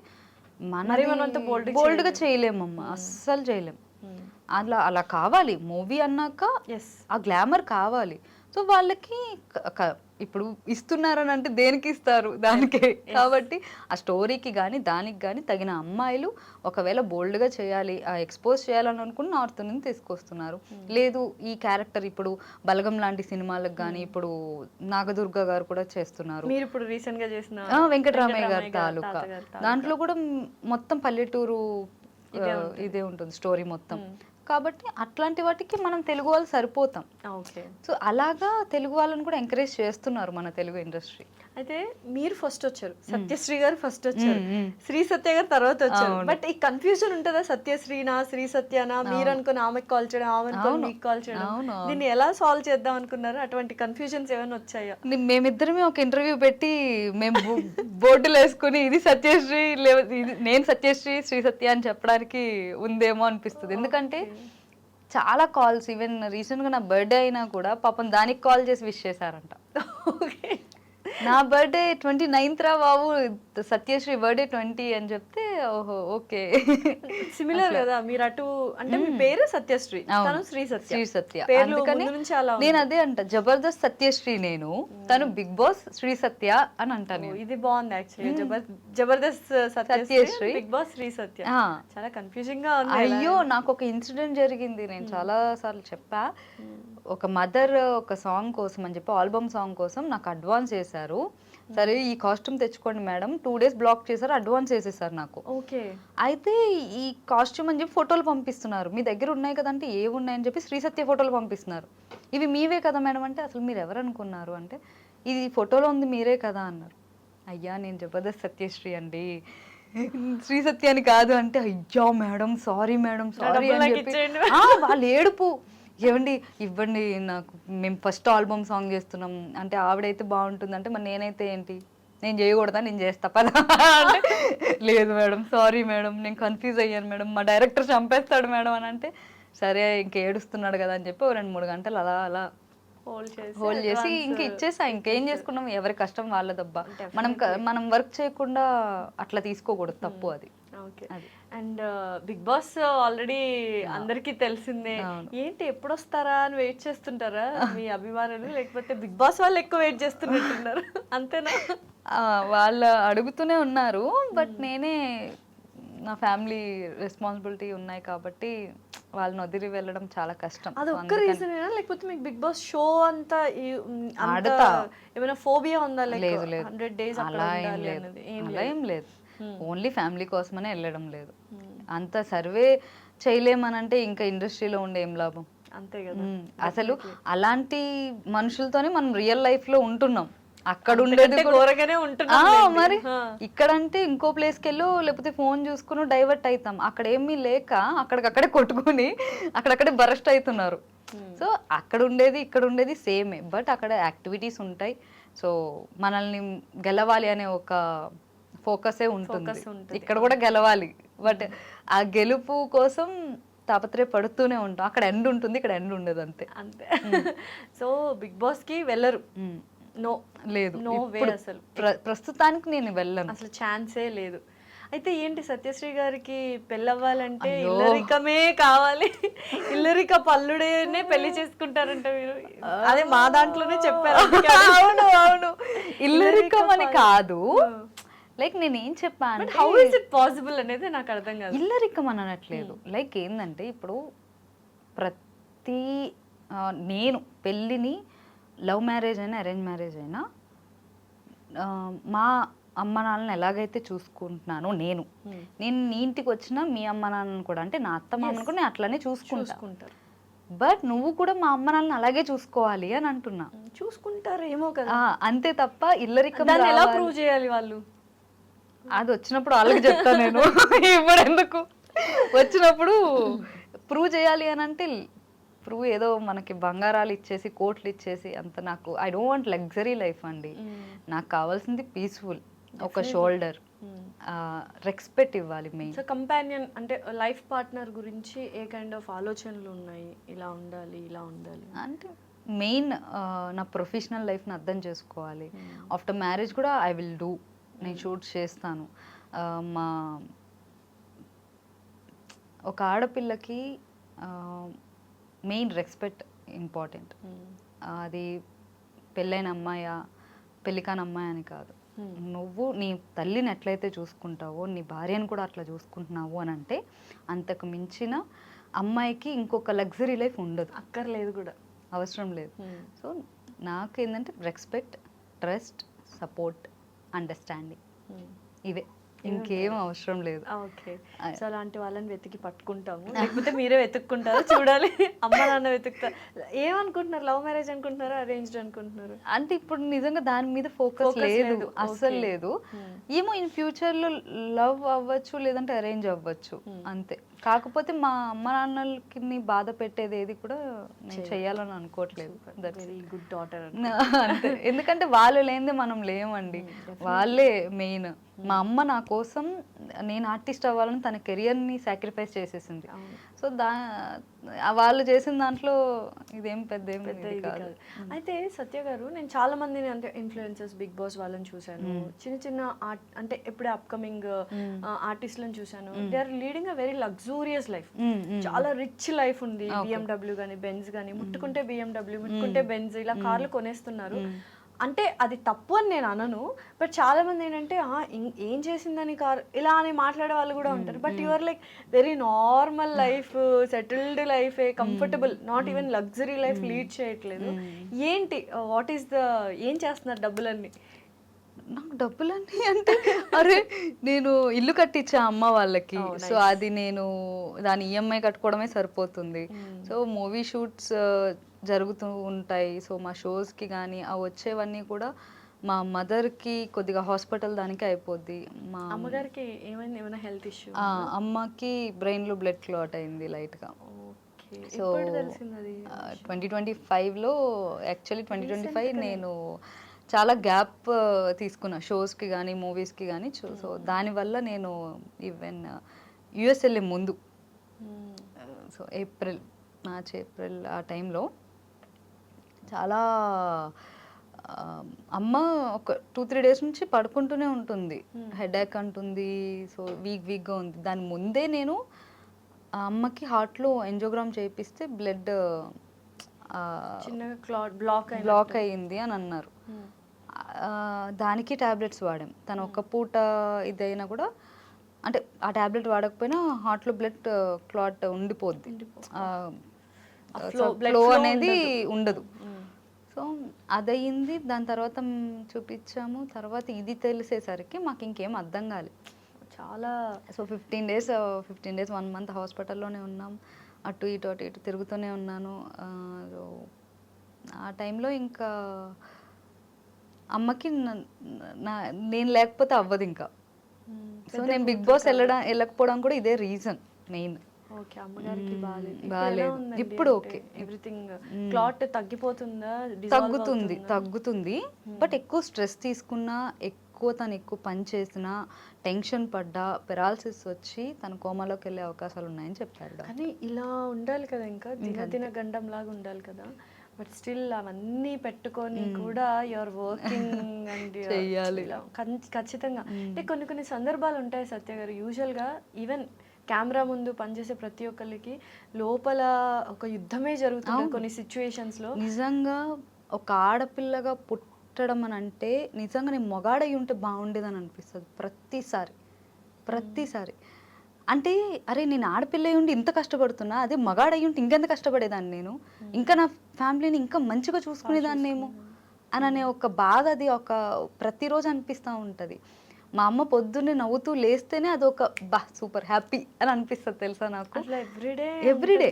మనం బోల్డ్గా చేయలేమమ్మా, అస్సలు చేయలేం. అలా కావాలి మూవీ అన్నాక, ఆ గ్లామర్ కావాలి. సో వాళ్ళకి ఇప్పుడు ఇస్తున్నారని అంటే దేనికి ఇస్తారు? దానికే. కాబట్టి ఆ స్టోరీకి కానీ దానికి కానీ తగిన అమ్మాయిలు ఒకవేళ బోల్డ్గా చేయాలి, ఎక్స్పోజ్ చేయాలని అనుకుని నార్త్ నుంచి తీసుకొస్తున్నారు. లేదు ఈ క్యారెక్టర్ ఇప్పుడు బలగం లాంటి సినిమాలకు కానీ ఇప్పుడు నాగదుర్గ గారు కూడా చేస్తున్నారు.
మీరు ఇప్పుడు రీసెంట్ గా చేసిన
వెంకటరామయ్య గారి తాలూకా, దాంట్లో కూడా మొత్తం పల్లెటూరు ఇదే ఉంటుంది స్టోరీ మొత్తం. కాబట్టి అట్లాంటి వాటికి మనం తెలుగు వాళ్ళు సరిపోతాం. సో అలాగా తెలుగు వాళ్ళని కూడా ఎంకరేజ్ చేస్తున్నారు మన తెలుగు ఇండస్ట్రీ.
అయితే మీరు ఫస్ట్ వచ్చారు, సత్యశ్రీ గారు ఫస్ట్ వచ్చారు, శ్రీ సత్య గారు తర్వాత వచ్చారు. బట్ ఈ కన్ఫ్యూజన్ ఉంటుందా? సత్యశ్రీనా శ్రీ సత్యనా? మీరు అనుకుని ఆమెకు కాల్ చేయడం, ఆమె అనుకుని మీకు కాల్ చేయడం, దీన్ని ఎలా సాల్వ్ చేద్దాం అనుకున్నారు? అటువంటి కన్ఫ్యూజన్స్ ఏమైనా వచ్చాయా?
మేమిద్దరమే ఒక ఇంటర్వ్యూ పెట్టి మేము బోర్డులు వేసుకుని ఇది సత్యశ్రీ, నేను సత్యశ్రీ శ్రీ సత్య అని చెప్పడానికి ఉందేమో అనిపిస్తుంది. ఎందుకంటే చాలా కాల్స్, ఈవెన్ రీసెంట్గా నా బర్త్డే అయినా కూడా పాపం దానికి కాల్ చేసి విష్ చేశారంట. నా బర్త్డే 29th రా బాబు, సత్యశ్రీ బర్త్డే 20 అని చెప్తే ఓహో ఓకే.
సిమిలర్ కదా, మీరు అటు అంటే మీ పేరు సత్యశ్రీ, తను శ్రీ సత్య.
అందుకని నేను అదే అంట, జబర్దస్త్ సత్యశ్రీ నేను, తను బిగ్ బాస్ శ్రీ సత్య అని అంటాను.
ఇది బాగుంది actually, Jabardasth Satyasri, Bigg Boss Sri Satya. చాలా కన్ఫ్యూజింగ్ గా ఉంది.
అయ్యో నాకు ఒక ఇన్సిడెంట్ జరిగింది, నేను చాలా సార్లు చెప్పా. ఒక మదర్ ఒక సాంగ్ కోసం అని చెప్పి, ఆల్బమ్ సాంగ్ కోసం నాకు అడ్వాన్స్ చేశారు. సరే ఈ కాస్ట్యూమ్ తెచ్చుకోండి మేడం, 2 days బ్లాక్ చేశారు, అడ్వాన్స్ చేసేసారు నాకు.
ఓకే.
అయితే ఈ కాస్ట్యూమ్ అని చెప్పి ఫోటోలు పంపిస్తున్నారు, మీ దగ్గర ఉన్నాయి కదంటే ఏ ఉన్నాయని చెప్పి శ్రీ సత్య ఫోటోలు పంపిస్తున్నారు. ఇవి మీవే కదా మేడం అంటే, అసలు మీరు ఎవరు అనుకున్నారు అంటే, ఇది ఫోటోలో ఉంది మీరే కదా అన్నారు. అయ్యా నేను జబర్దస్త్ సత్యశ్రీ అండి, శ్రీ సత్య అని కాదు అంటే, అయ్యా మేడం సారీ మేడం సారీ అని చెప్పి వాళ్ళు ఏడుపు. ఏమండి ఇవ్వండి నాకు, మేము ఫస్ట్ ఆల్బమ్ సాంగ్ చేస్తున్నాం అంటే, ఆవిడైతే బాగుంటుంది అంటే మరి నేనైతే ఏంటి, నేను చేయకూడదా, నేను చేస్తా పదా అంటే, లేదు మేడం సారీ మేడం నేను కన్ఫ్యూజ్ అయ్యాను మేడం, మా డైరెక్టర్ చంపేస్తాడు మేడం అని అంటే, సరే ఇంక ఏడుస్తున్నాడు కదా అని చెప్పి 2-3 గంటలు అలా అలా హోల్డ్ చేసి ఇంక ఇచ్చేసా. ఇంకేం చేసుకున్నాం, ఎవరి కష్టం వాళ్ళదబ్బా. మనం వర్క్ చేయకుండా అట్లా తీసుకోకూడదు, తప్పు అది.
అండ్ బిగ్ బాస్ ఆల్రెడీ అందరికి తెలిసిందే. ఏంటి ఎప్పుడు వస్తారా అని వెయిట్ చేస్తుంటారా మీ అభిమానులు, లేకపోతే బిగ్ బాస్ వాళ్ళు ఎక్కువ వెయిట్ చేస్తున్నట్టున్నారు అంతేనా?
వాళ్ళు అడుగుతూనే ఉన్నారు, బట్ నేనే నా ఫ్యామిలీ రెస్పాన్సిబిలిటీ ఉన్నాయి కాబట్టి వాళ్ళని వదిలి వెళ్ళడం చాలా కష్టం.
అది ఒక్క రీజనేనా, లేకపోతే మీకు బిగ్ బాస్ షో అంతా ఏమైనా ఫోబియా ఉందా?
లేదు లేదు,
100 days
అలా ఏం లేదు. ఓన్లీ ఫ్యామిలీ కోసమనే వెళ్ళడం లేదు. అంత సర్వే చేయలేమనంటే ఇంకా ఇండస్ట్రీలో ఉండే ఏం లాభం.
అంతే కదా.
అసలు అలాంటి మనుషులతోనే మనం రియల్ లైఫ్ లో ఉంటున్నాం. అక్కడ ఉండేది కూడా-
ఘోరగానే ఉంటున్నాం
మరి ఇక్కడంటే ఇంకో ప్లేస్కి వెళ్ళు, లేకపోతే ఫోన్ చూసుకుని డైవర్ట్ అవుతాం. అక్కడ ఏమీ లేక అక్కడికక్కడే కొట్టుకుని అక్కడక్కడే బరస్ట్ అవుతున్నారు. సో అక్కడ ఉండేది ఇక్కడ ఉండేది సేమే, బట్ అక్కడ యాక్టివిటీస్ ఉంటాయి. సో మనల్ని గెలవాలి అనే ఒక ఫోకసే ఉంటుంది. ఇక్కడ కూడా గెలవాలి, బట్ ఆ గెలుపు కోసం తాపత్రయపడుతూనే ఉంటాం. అక్కడ ఎండ్ ఉంటుంది, ఇక్కడ ఎండ్ ఉండదు. అంతే
అంతే. సో బిగ్ బాస్ కి వెళ్ళరు? నో,
లేదు,
నో వే. అసలు
ప్రస్తుతానికి నేను వెళ్ళను,
అసలు ఛాన్సే లేదు. అయితే ఏంటి సత్యశ్రీ గారికి పెళ్ళవ్వాలంటే ఇల్లరికమే కావాలి, ఇల్లరిక పల్లుడేనే పెళ్లి చేసుకుంటారంట మీరు. అదే మా దాంట్లోనే చెప్పారు.
అవును అవును, ఇల్లరికం అని కాదు, లైక్ నేను ఏం చెప్పాను,
హౌ ఇస్ ఇట్ పాసిబుల్ అనేది నాకు అర్థం కాదు.
ఇల్లరికం అని అనట్లేదు, లైక్ ఏంటంటే ఇప్పుడు ప్రతి నేను పెళ్ళిని లవ్ మ్యారేజ్ అయినా అరేంజ్ మ్యారేజ్ అయినా మా అమ్మ నాన్నని ఎలాగైతే చూసుకుంటున్నానో నేను నీ ఇంటికి వచ్చినా మీ అమ్మ నాన్నని కూడా, అంటే నా అత్త మామని కూడా నేను అట్లానే చూసుకుంటారు. బట్ నువ్వు కూడా మా అమ్మ నాన్నని అలాగే చూసుకోవాలి అని అంటున్నా.
చూసుకుంటారు ఏమో కదా,
అంతే తప్ప ఇల్లరికం
ఎలా ప్రూవ్ చేయాలి వాళ్ళు?
అది వచ్చినప్పుడు వాళ్ళకి చెప్తా నేను. ఇప్పుడు ఎందుకు, వచ్చినప్పుడు ప్రూవ్ చేయాలి అని అంటే ప్రూవ్ ఏదో మనకి బంగారాలు ఇచ్చేసి కోట్లు ఇచ్చేసి అంత నాకు I don't want luxury life అండి. నాకు కావాల్సింది పీస్ఫుల్, ఒక షోల్డర్, రెస్పెక్ట్ ఇవ్వాలి మెయిన్.
సో కంపానియన్ అంటే లైఫ్ పార్ట్నర్ గురించి ఏ కైండ్ ఆఫ్ ఆలోచనలు ఉన్నాయి? ఇలా ఉండాలి, ఇలా ఉండాలి
అంటే మెయిన్ నా ప్రొఫెషనల్ లైఫ్ని అర్థం చేసుకోవాలి. ఆఫ్టర్ మ్యారేజ్ కూడా ఐ విల్ డూ, నేను షూట్ చేస్తాను. మా ఒక ఆడపిల్లకి మెయిన్ రెస్పెక్ట్ ఇంపార్టెంట్. అది పెళ్ళైన అమ్మాయా పెళ్ళికాని అమ్మాయి అని కాదు. నువ్వు నీ తల్లిని ఎట్లయితే చూసుకుంటావో నీ భార్యను కూడా అట్లా చూసుకుంటున్నావు అని అంటే అంతకు మించిన అమ్మాయికి ఇంకొక లగ్జరీ లైఫ్ ఉండదు,
అక్కర్లేదు కూడా,
అవసరం లేదు. సో నాకు ఏంటంటే రెస్పెక్ట్, ట్రస్ట్, సపోర్ట్, అండర్స్టాండింగ్, ఇవే, ఇంకేం అవసరం లేదు.
ఓకే. సో అలాంటి వాళ్ళని వెతికి పట్టుకుంటాము, లేకపోతే మీరే వెతుక్కుంటారు, చూడాలి. అమ్మ నాన్న వెతుకుతారు. ఏమనుకుంటున్నారు, లవ్ మ్యారేజ్ అనుకుంటున్నారా, అరేంజ్డ్ అనుకుంటున్నారు?
అంటే ఇప్పుడు నిజంగా దాని మీద ఫోకస్ లేదు, అస్సలు లేదు. ఏమో ఇన్ ఫ్యూచర్ లో లవ్ అవ్వచ్చు, లేదంటే అరేంజ్ అవ్వచ్చు, అంతే. కాకపోతే మా అమ్మ నాన్నలకి బాధ పెట్టేది ఏది కూడా నేను చెయ్యాలని అనుకోవట్లేదు.
Very good daughter.
అంతే, ఎందుకంటే వాళ్ళు లేనిదే మనం లేమండి, వాళ్ళే మెయిన్. మా అమ్మ నా కోసం నేను ఆర్టిస్ట్ అవ్వాలని తన కెరియర్ని సాక్రిఫైస్ చేసేసింది. సో వాళ్ళు చేసిన దాంట్లో ఇదేం పెద్ద ఇది కాదు.
అయితే సత్య గారు, నేను చాలా మందిని అంటే ఇన్ఫ్లుయెన్సర్స్, బిగ్ బాస్ వాళ్ళని చూశాను, చిన్న చిన్న ఆర్ట్ అంటే ఎప్పుడే అప్కమింగ్ ఆర్టిస్ట్లను చూశాను. They are leading a very luxurious life, చాలా రిచ్ లైఫ్ ఉంది. BMW కానీ బెంజ్ కానీ, ముట్టుకుంటే BMW, ముట్టుకుంటే బెంజ్, ఇలా కార్లు కొనేస్తున్నారు. అంటే అది తప్పు అని నేను అనను, బట్ చాలా మంది ఏంటంటే ఏం చేసిందని కార్ ఇలా అని మాట్లాడే వాళ్ళు కూడా ఉంటారు. But your like very normal life, settled life, comfortable, not even luxury life lead చేయట్లేదు. ఏంటి, వాట్ ఈస్ ద, ఏం చేస్తున్నారు డబ్బులన్నీ?
నాకు డబ్బులన్నీ అంటే అరే నేను ఇల్లు కట్టించా అమ్మ వాళ్ళకి, సో అది నేను దాని EMI కట్టుకోవడమే సరిపోతుంది. సో మూవీ షూట్స్ జరుగుతూ ఉంటాయి. సో మా షోస్కి కానీ ఆ వచ్చేవన్నీ కూడా మా మదర్కి కొద్దిగా హాస్పిటల్ దానికి అయిపోద్ది. మా
అమ్మగారికి ఏమైంది, ఏమైనా హెల్త్ ఇష్యూ?
అమ్మకి బ్రెయిన్లో బ్లడ్ క్లాట్ అయింది లైట్గా. సో 2025లో, యాక్చువల్లీ 2025 నేను చాలా గ్యాప్ తీసుకున్నా షోస్కి కానీ మూవీస్కి కానీ. సో దానివల్ల నేను ఈవెన్ US వెళ్ళే ముందు, సో మార్చ్ ఏప్రిల్ ఆ టైంలో చాలా అమ్మ ఒక 2-3 డేస్ నుంచి పడుకుంటూనే ఉంటుంది, హెడేక్ అంటుంది, సో వీక్గా ఉంది. దాని ముందే నేను ఆ అమ్మకి హార్ట్లో ఎంజోగ్రామ్ చేయిస్తే బ్లడ్ బ్లాక్ అయ్యింది అని అన్నారు. దానికి టాబ్లెట్స్ వాడాం. తను ఒక్క పూట ఇదైనా కూడా, అంటే ఆ టాబ్లెట్ వాడకపోయినా హార్ట్లో బ్లడ్ క్లాట్ ఉండిపోద్ది, ఫ్లో అనేది ఉండదు. సో అదయింది. దాని తర్వాత చూపించాము. తర్వాత ఇది తెలిసేసరికి మాకు ఇంకేం అర్థం కాలేదు చాలా. సో 15 డేస్ 1 మంత్ హాస్పిటల్లోనే ఉన్నాం. అటు ఇటు తిరుగుతూనే ఉన్నాను. ఆ టైంలో ఇంకా అమ్మకి నేను లేకపోతే అవ్వదు ఇంకా. సో నేను బిగ్ బాస్ వెళ్ళకపోవడం కూడా ఇదే రీజన్ మెయిన్.
ఓకే, అమ్మగారికి
బాగాలేదు. ఇప్పుడు ఓకే,
ఎవ్రీథింగ్ క్లాట్ తగ్గిపోతుందా?
తగ్గుతుంది. బట్ ఎక్కువ స్ట్రెస్ తీసుకున్నా, తను ఎక్కువ పని చేసినా, టెన్షన్ పడ్డా, పెరాలసిస్ వచ్చి తన కోమాలోకి వెళ్ళే అవకాశాలు ఉన్నాయని చెప్పారు.
కానీ ఇలా ఉండాలి కదా, ఇంకా దిన గండం లాగా ఉండాలి కదా. బట్ స్టిల్ అవన్నీ పెట్టుకొని కూడా యువర్ వర్కింగ్ అండ్
చెయ్యాలి
ఖచ్చితంగా. అంటే కొన్ని సందర్భాలు ఉంటాయి సత్య గారు, యూజువల్గా ఈవెన్ కెమెరా ముందు పనిచేసే ప్రతి ఒక్కరికి లోపల ఒక యుద్ధమే జరుగుతుంది కొన్ని సిచ్యువేషన్స్లో.
నిజంగా ఒక ఆడపిల్లగా పుట్టడం అని అంటే నిజంగా నేను మొగాడై ఉంటే బాగుండేదని అనిపిస్తుంది ప్రతిసారి. అంటే అరే నేను ఆడపిల్ల ఉండి ఇంత కష్టపడుతున్నా, అదే మగాడై ఉంటే ఇంకెంత కష్టపడేదాన్ని నేను, ఇంకా నా ఫ్యామిలీని ఇంకా మంచిగా చూసుకునేదాన్నేమో అని అనే ఒక బాధ అది ఒక ప్రతిరోజు అనిపిస్తూ ఉంటుంది. మా అమ్మ పొద్దున్నే నవ్వుతూ లేస్తేనే అదొక సూపర్ హ్యాపీ అని అనిపిస్తుంది తెలుసా నాకు. ఎవ్రీడే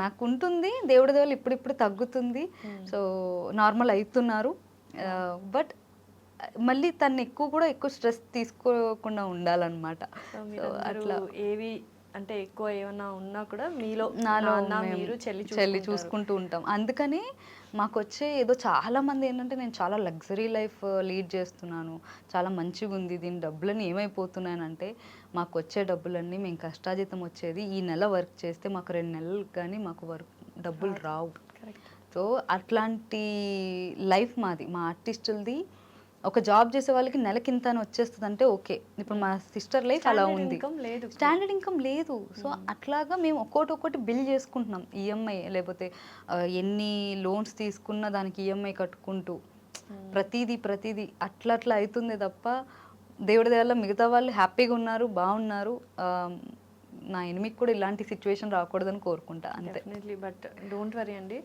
నాకు ఉంటుంది. దేవుడి దేవుళ్ళు ఇప్పుడు తగ్గుతుంది. సో నార్మల్ అవుతున్నారు. బట్ మళ్ళీ తను ఎక్కువ స్ట్రెస్ తీసుకోకుండా ఉండాలన్నమాట. సో అట్లా
ఏవి అంటే ఎక్కువ ఏమన్నా ఉన్నా కూడా మీలో మీరు
చెల్లి చూసుకుంటూ ఉంటాం. అందుకని మాకు వచ్చే ఏదో చాలా మంది ఏంటంటే నేను చాలా లగ్జరీ లైఫ్ లీడ్ చేస్తున్నాను, చాలా మంచిగా ఉంది, దీని డబ్బులన్నీ ఏమైపోతున్నాయనంటే మాకు వచ్చే డబ్బులన్నీ మేము కష్టాజీతం వచ్చేది. ఈ నెల వర్క్ చేస్తే మాకు 2 నెలలు కానీ మాకు డబ్బులు రావు. సో అట్లాంటి లైఫ్ మాది, మా ఆర్టిస్టులది. ఒక జాబ్ చేసే వాళ్ళకి నెలకి ఇంత అని వచ్చేస్తుంది అంటే ఓకే. ఇప్పుడు మా సిస్టర్ లైఫ్ అలా ఉంది, స్టాండర్డ్ ఇన్కమ్ లేదు. సో అట్లాగా మేము ఒక్కొక్కటి బిల్ చేసుకుంటున్నాం. ఈఎంఐ లేకపోతే ఎన్ని లోన్స్ తీసుకున్నా దానికి ఈఎంఐ కట్టుకుంటూ ప్రతిదీ అట్లా అవుతుంది తప్ప దేవుడి వల్ల మిగతా వాళ్ళు హ్యాపీగా ఉన్నారు, బాగున్నారు. నా ఎనిమికి కూడా ఇలాంటి సిచ్యువేషన్ రాకూడదని కోరుకుంటా అంతే.
డెఫినెట్లీ, బట్ డోంట్ వరీ అండి.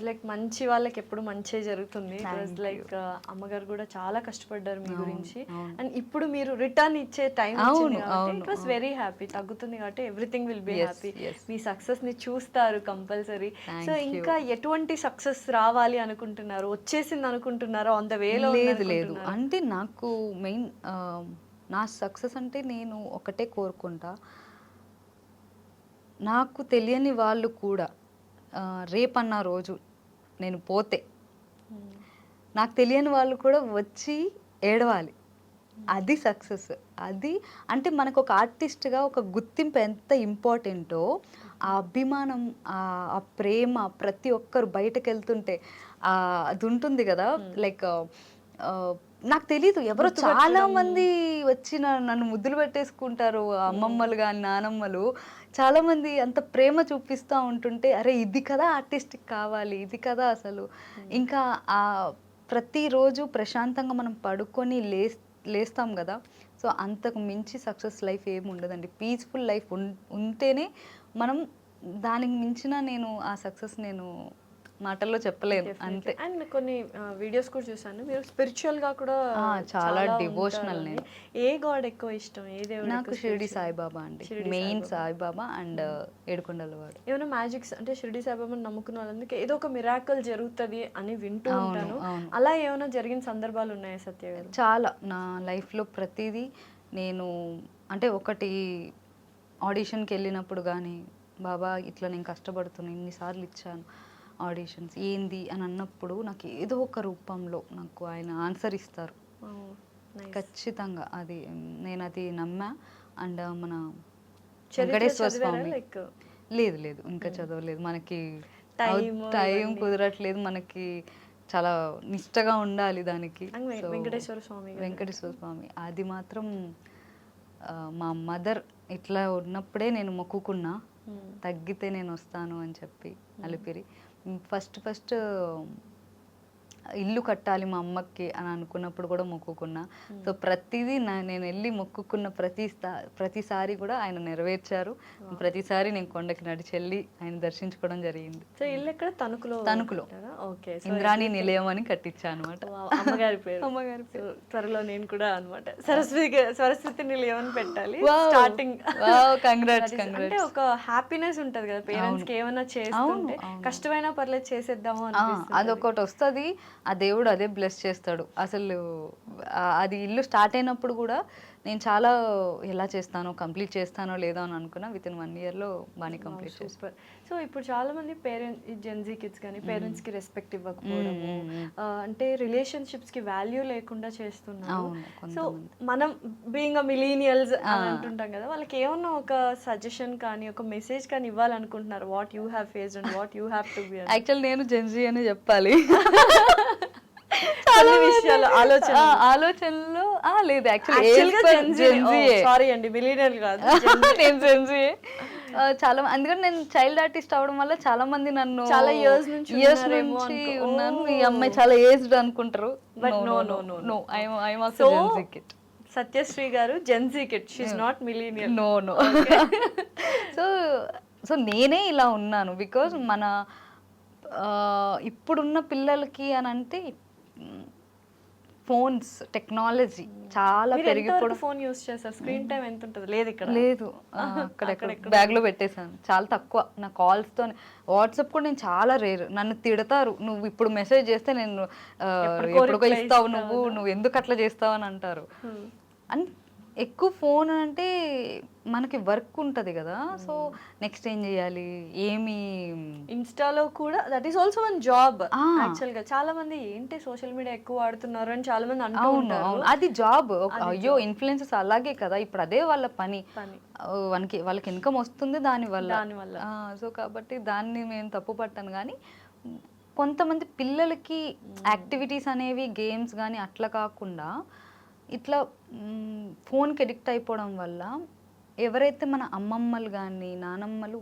లైక్ మంచి వాళ్ళకి ఎప్పుడు మంచి జరుగుతుంది. లైక్ అమ్మగారు కూడా చాలా కష్టపడ్డారు మీ గురించి, అండ్ ఇప్పుడు మీరు రిటర్న్ ఇచ్చే time it was very happy. తగ్గుతుంది కాబట్టి everything will be happy. Me success ని చూస్తారు కంపల్సరీ. సో ఇంకా ఎటువంటి సక్సెస్ రావాలి అనుకుంటున్నారు? వచ్చేసింది అనుకుంటున్నారా? ఆన్ ద వేలో?
లేదు అంటే నాకు మెయిన్ నా సక్సెస్ అంటే నేను ఒకటే కోరుకుంటా, నాకు తెలియని వాళ్ళు కూడా రేపన్న రోజు నేను పోతే నాకు తెలియని వాళ్ళు కూడా వచ్చి ఏడవాలి. అది సక్సెస్. అది అంటే మనకు ఒక ఆర్టిస్ట్గా ఒక గుర్తింపు ఎంత ఇంపార్టెంటో, ఆ అభిమానం, ఆ ప్రేమ ప్రతి ఒక్కరు బయటకు వెళ్తుంటే అది ఉంటుంది కదా. లైక్ నాకు తెలీదు, ఎవరో చాలా మంది వచ్చి నన్ను ముద్దులు పెట్టేసుకుంటారు. అమ్మమ్మలు కానీ నానమ్మలు చాలా మంది అంత ప్రేమ చూపిస్తూ ఉంటుంటే అరే ఇది కదా ఆర్టిస్ట్కి కావాలి, ఇది కదా అసలు. ఇంకా ఆ ప్రతిరోజు ప్రశాంతంగా మనం పడుకొని లేస్తాం కదా. సో అంతకు మించి సక్సెస్ లైఫ్ ఏమి ఉండదండి. పీస్ఫుల్ లైఫ్ ఉంటేనే మనం దానికి మించిన నేను ఆ సక్సెస్ నేను మాటల్లో చెప్పలేను అంతే.
అండ్ కొన్ని వీడియోస్ కూడా చూసాను, మీరు స్పిరిచువల్ గా కూడా
చాలా డివోషనల్. నేను
ఏ గాడ్ ఎక్కువ ఇష్టం? ఏ దేవుడు?
నాకు షిరిడి సాయిబాబా అండి, మెయిన్ సాయిబాబా అండ్ ఏడుకొండల వాడు.
ఏమైనా మ్యాజిక్స్ అంటే షిరిడి సాయిబాబాని నమ్ముకున్న వాళ్ళందుకు ఏదో ఒక మిరాకల్ జరుగుతుంది అని వింటూ ఉంటాను. అలా ఏమైనా జరిగిన సందర్భాలు ఉన్నాయా సత్య గారు?
చాలా. నా లైఫ్లో ప్రతిదీ నేను అంటే ఒకటి ఆడిషన్కి వెళ్ళినప్పుడు కానీ బాబా ఇట్లా నేను కష్టపడుతున్నాను, ఇన్నిసార్లు ఇచ్చాను ఆడిషన్స్, ఏంది అని అన్నప్పుడు నాకు ఏదో ఒక రూపంలో నాకు ఆయన ఆన్సర్ ఇస్తారు ఖచ్చితంగా. అది నేను అది నమ్మా. అండ్ మన వెంకటేశ్వర స్వామి లేదు ఇంకా చదవలేదు, మనకి టైం కుదరట్లేదు, మనకి చాలా నిష్టగా ఉండాలి దానికి. వెంకటేశ్వర స్వామి అది మాత్రం మా మదర్ ఇట్లా ఉన్నప్పుడే నేను మొక్కుకున్నా, తగ్గితే నేను వస్తాను అని చెప్పి అలిపిరి. ఫస్ట్ ఇల్లు కట్టాలి మా అమ్మకి అని అనుకున్నప్పుడు కూడా మొక్కుకున్నా. సో ప్రతిదీ నేను వెళ్ళి మొక్కుకున్న ప్రతిసారి కూడా ఆయన నెరవేర్చారు. ప్రతిసారి నేను కొండకి నడిచి వెళ్ళి ఆయన దర్శించుకోవడం జరిగింది.
సో ఇల్లు ఎక్కడ? తణుకులో. ఓకే.
ఇంద్రాణి నిలయం అని కట్టించా అనమాట.
అమ్మగారి పేరు.
అమ్మగారి పేరు.
త్వరలో నేను కూడా అనమాట సరస్వతి నిలయం అని పెట్టాలి. Starting
congrats.
అంటే ఒక హ్యాపీనెస్ ఉంటది కదా పేరెంట్స్ కి, ఏమైనా చేస్తుంటే కష్టమైనా పర్లేదు చేసేద్దాము అనిపిస్తుంది.
అదొకటి వస్తుంది, ఆ దేవుడు అదే బ్లెస్ చేస్తాడు. అసలు అది ఇల్లు స్టార్ట్ అయినప్పుడు కూడా నేను చాలా ఎలా చేస్తానో కంప్లీట్ చేస్తానో లేదో అని అనుకున్నా. విత్ ఇన్ 1 yearలో బాగా కంప్లీట్ చేస్తాను.
సో ఇప్పుడు చాలా మంది జెన్జీ కిడ్స్ కానీ పేరెంట్స్ కి రెస్పెక్ట్ ఇవ్వకపోవడము, అంటే రిలేషన్షిప్స్ కి వాల్యూ లేకుండా చేస్తున్నారు. సో మనం బీయింగ్ అ మిలీనియల్స్ అని అంటుంటాం కదా, వాళ్ళకి ఏమన్నా ఒక సజెషన్ కానీ ఒక మెసేజ్ కానీ ఇవ్వాలనుకుంటున్నారు? What you have faced and what you have to be.
Actual నేను జెన్జీ అని చెప్పాలి.
చాలా విషయాలు
ఆలోచనలో లేదు, సారీ
అండి మిలీనియల్ కాదు,
నేను జెన్జీ. చాలా అందుకని నేను చైల్డ్ ఆర్టిస్ట్ అవడం వల్ల చాలా మంది నన్ను
చాలా ఇయర్స్ నుంచి
ఉన్నాను, ఈ అమ్మాయి చాలా ఏజ్డ్ అనుకుంటారు.
But no
I'm also Gen Z kid.
Satyasri గారు Gen Z kid, she is not millennial.
No. So నేనే ఇలా ఉన్నాను బికాజ్ మన ఇప్పుడున్న పిల్లలకి అని అంటే ఫోన్స్ టెక్నాలజీ చాలా పెరిగిపోవడం.
ఫోన్ యూస్ చేస్తారు, స్క్రీన్ టైం ఎంత ఉంటుంది? లేదు ఇక్కడ
లేదు, అక్కడ బ్యాగ్ లో పెట్టేశాను. చాలా తక్కువ నా కాల్స్ తో. వాట్సాప్ కూడా నేను చాలా రేర్. నన్ను తిడతారు, నువ్వు ఇప్పుడు మెసేజ్ చేస్తే నేను ఎప్పుడుకో ఇస్తావు, నువ్వు ఎందుకు అట్లా చేస్తావు అని అంటారు. అండ్ ఎక్కువ ఫోన్ అంటే మనకి వర్క్ ఉంటుంది కదా, సో నెక్స్ట్ ఏం చేయాలి, ఏమి
ఇన్స్టాలో కూడా that is also one job actual గా. చాలా మంది ఏంటి సోషల్ మీడియా ఎక్కువ వాడుతున్నారు అని చాలా మంది అంటూ ఉంటారు.
అది జాబ్. అయ్యో ఇన్ఫ్లుయెన్సర్స్ అలాగే కదా, ఇప్పుడు అదే వాళ్ళ పని. వాళ్ళకి ఇన్కమ్ వస్తుంది దానివల్ల. సో కాబట్టి దాన్ని మేము తప్పు పట్టాను. కానీ కొంతమంది పిల్లలకి యాక్టివిటీస్ అనేవి గేమ్స్ కానీ అట్లా కాకుండా ఇట్లా ఫోన్కి అడిక్ట్ అయిపోవడం వల్ల ఎవరైతే మన అమ్మమ్మలు కానీ నానమ్మలు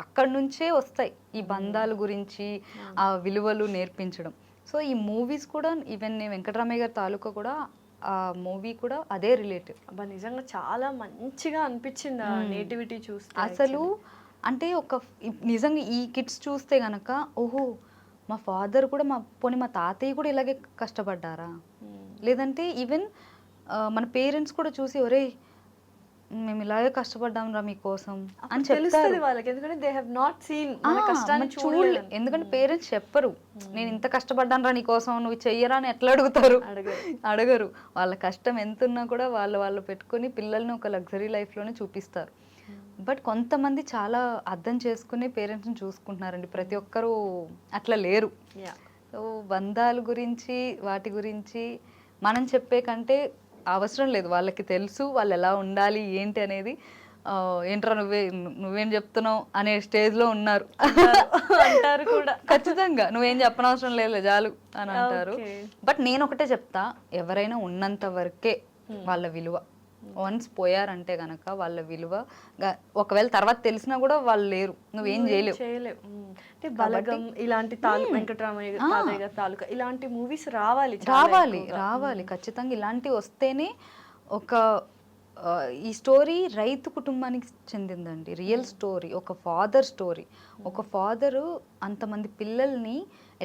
అక్కడి నుంచే వస్తాయి ఈ బంధాల గురించి, ఆ విలువలు నేర్పించడం. సో ఈ మూవీస్ కూడా ఈవెన్ వెంకటరామయ్య గారి తాలూకా కూడా ఆ మూవీ కూడా అదే రిలేటివ్.
అబ్బా నిజంగా చాలా మంచిగా అనిపించింది ఆ నేటివిటీ చూస్తే.
అసలు అంటే నిజంగా ఈ కిడ్స్ చూస్తే గనక ఓహో మా ఫాదర్ కూడా మా తాతయ్య కూడా ఇలాగే కష్టపడ్డారా, లేదంటే ఈవెన్ మన పేరెంట్స్ కూడా చూసి ఒరే మేము ఇలాగే కష్టపడ్డాం రా మీకోసం అని చెప్తారు
వాళ్ళకి. ఎందుకంటే దే హావ్ నాట్ సీన్
ఎందుకంటే పేరెంట్స్ చెప్పరు నేను ఇంత కష్టపడ్డాను రా నీకోసం, నువ్వు చెయ్యరా అని ఎట్లా అడగరు. వాళ్ళ కష్టం ఎంత ఉన్నా కూడా వాళ్ళు పెట్టుకొని పిల్లల్ని ఒక లగ్జరీ లైఫ్లోనే చూపిస్తారు. బట్ కొంతమంది చాలా అర్థం చేసుకుని పేరెంట్స్ని చూసుకుంటున్నారండి, ప్రతి ఒక్కరూ అట్లా లేరు. సో బంధాల గురించి వాటి గురించి మనం చెప్పే కంటే అవసరం లేదు, వాళ్ళకి తెలుసు వాళ్ళు ఎలా ఉండాలి ఏంటి అనేది. ఏంట్రా నువ్వేం చెప్తున్నావు అనే స్టేజ్లో ఉన్నారు
అంటారు కూడా.
ఖచ్చితంగా నువ్వేం చెప్పనవసరం లేదు చాలు అని అంటారు. బట్ నేను ఒకటే చెప్తా, ఎవరైనా ఉన్నంత వరకే వాళ్ళ విలువ. వన్స్ పోయారంటే గనక వాళ్ళ విలువ ఒకవేళ తర్వాత తెలిసినా కూడా వాళ్ళు లేరు, నువ్వేం చేయలేవు.
అంటే బలగం ఇలాంటి వెంకటరామయ్య తాతయ్య తాలూకా ఇలాంటి మూవీస్ రావాలి
ఖచ్చితంగా. ఇలాంటివి వస్తేనే ఈ స్టోరీ రైతు కుటుంబానికి చెందిందండి, రియల్ స్టోరీ. ఒక ఫాదర్ స్టోరీ. ఒక ఫాదరు అంతమంది పిల్లల్ని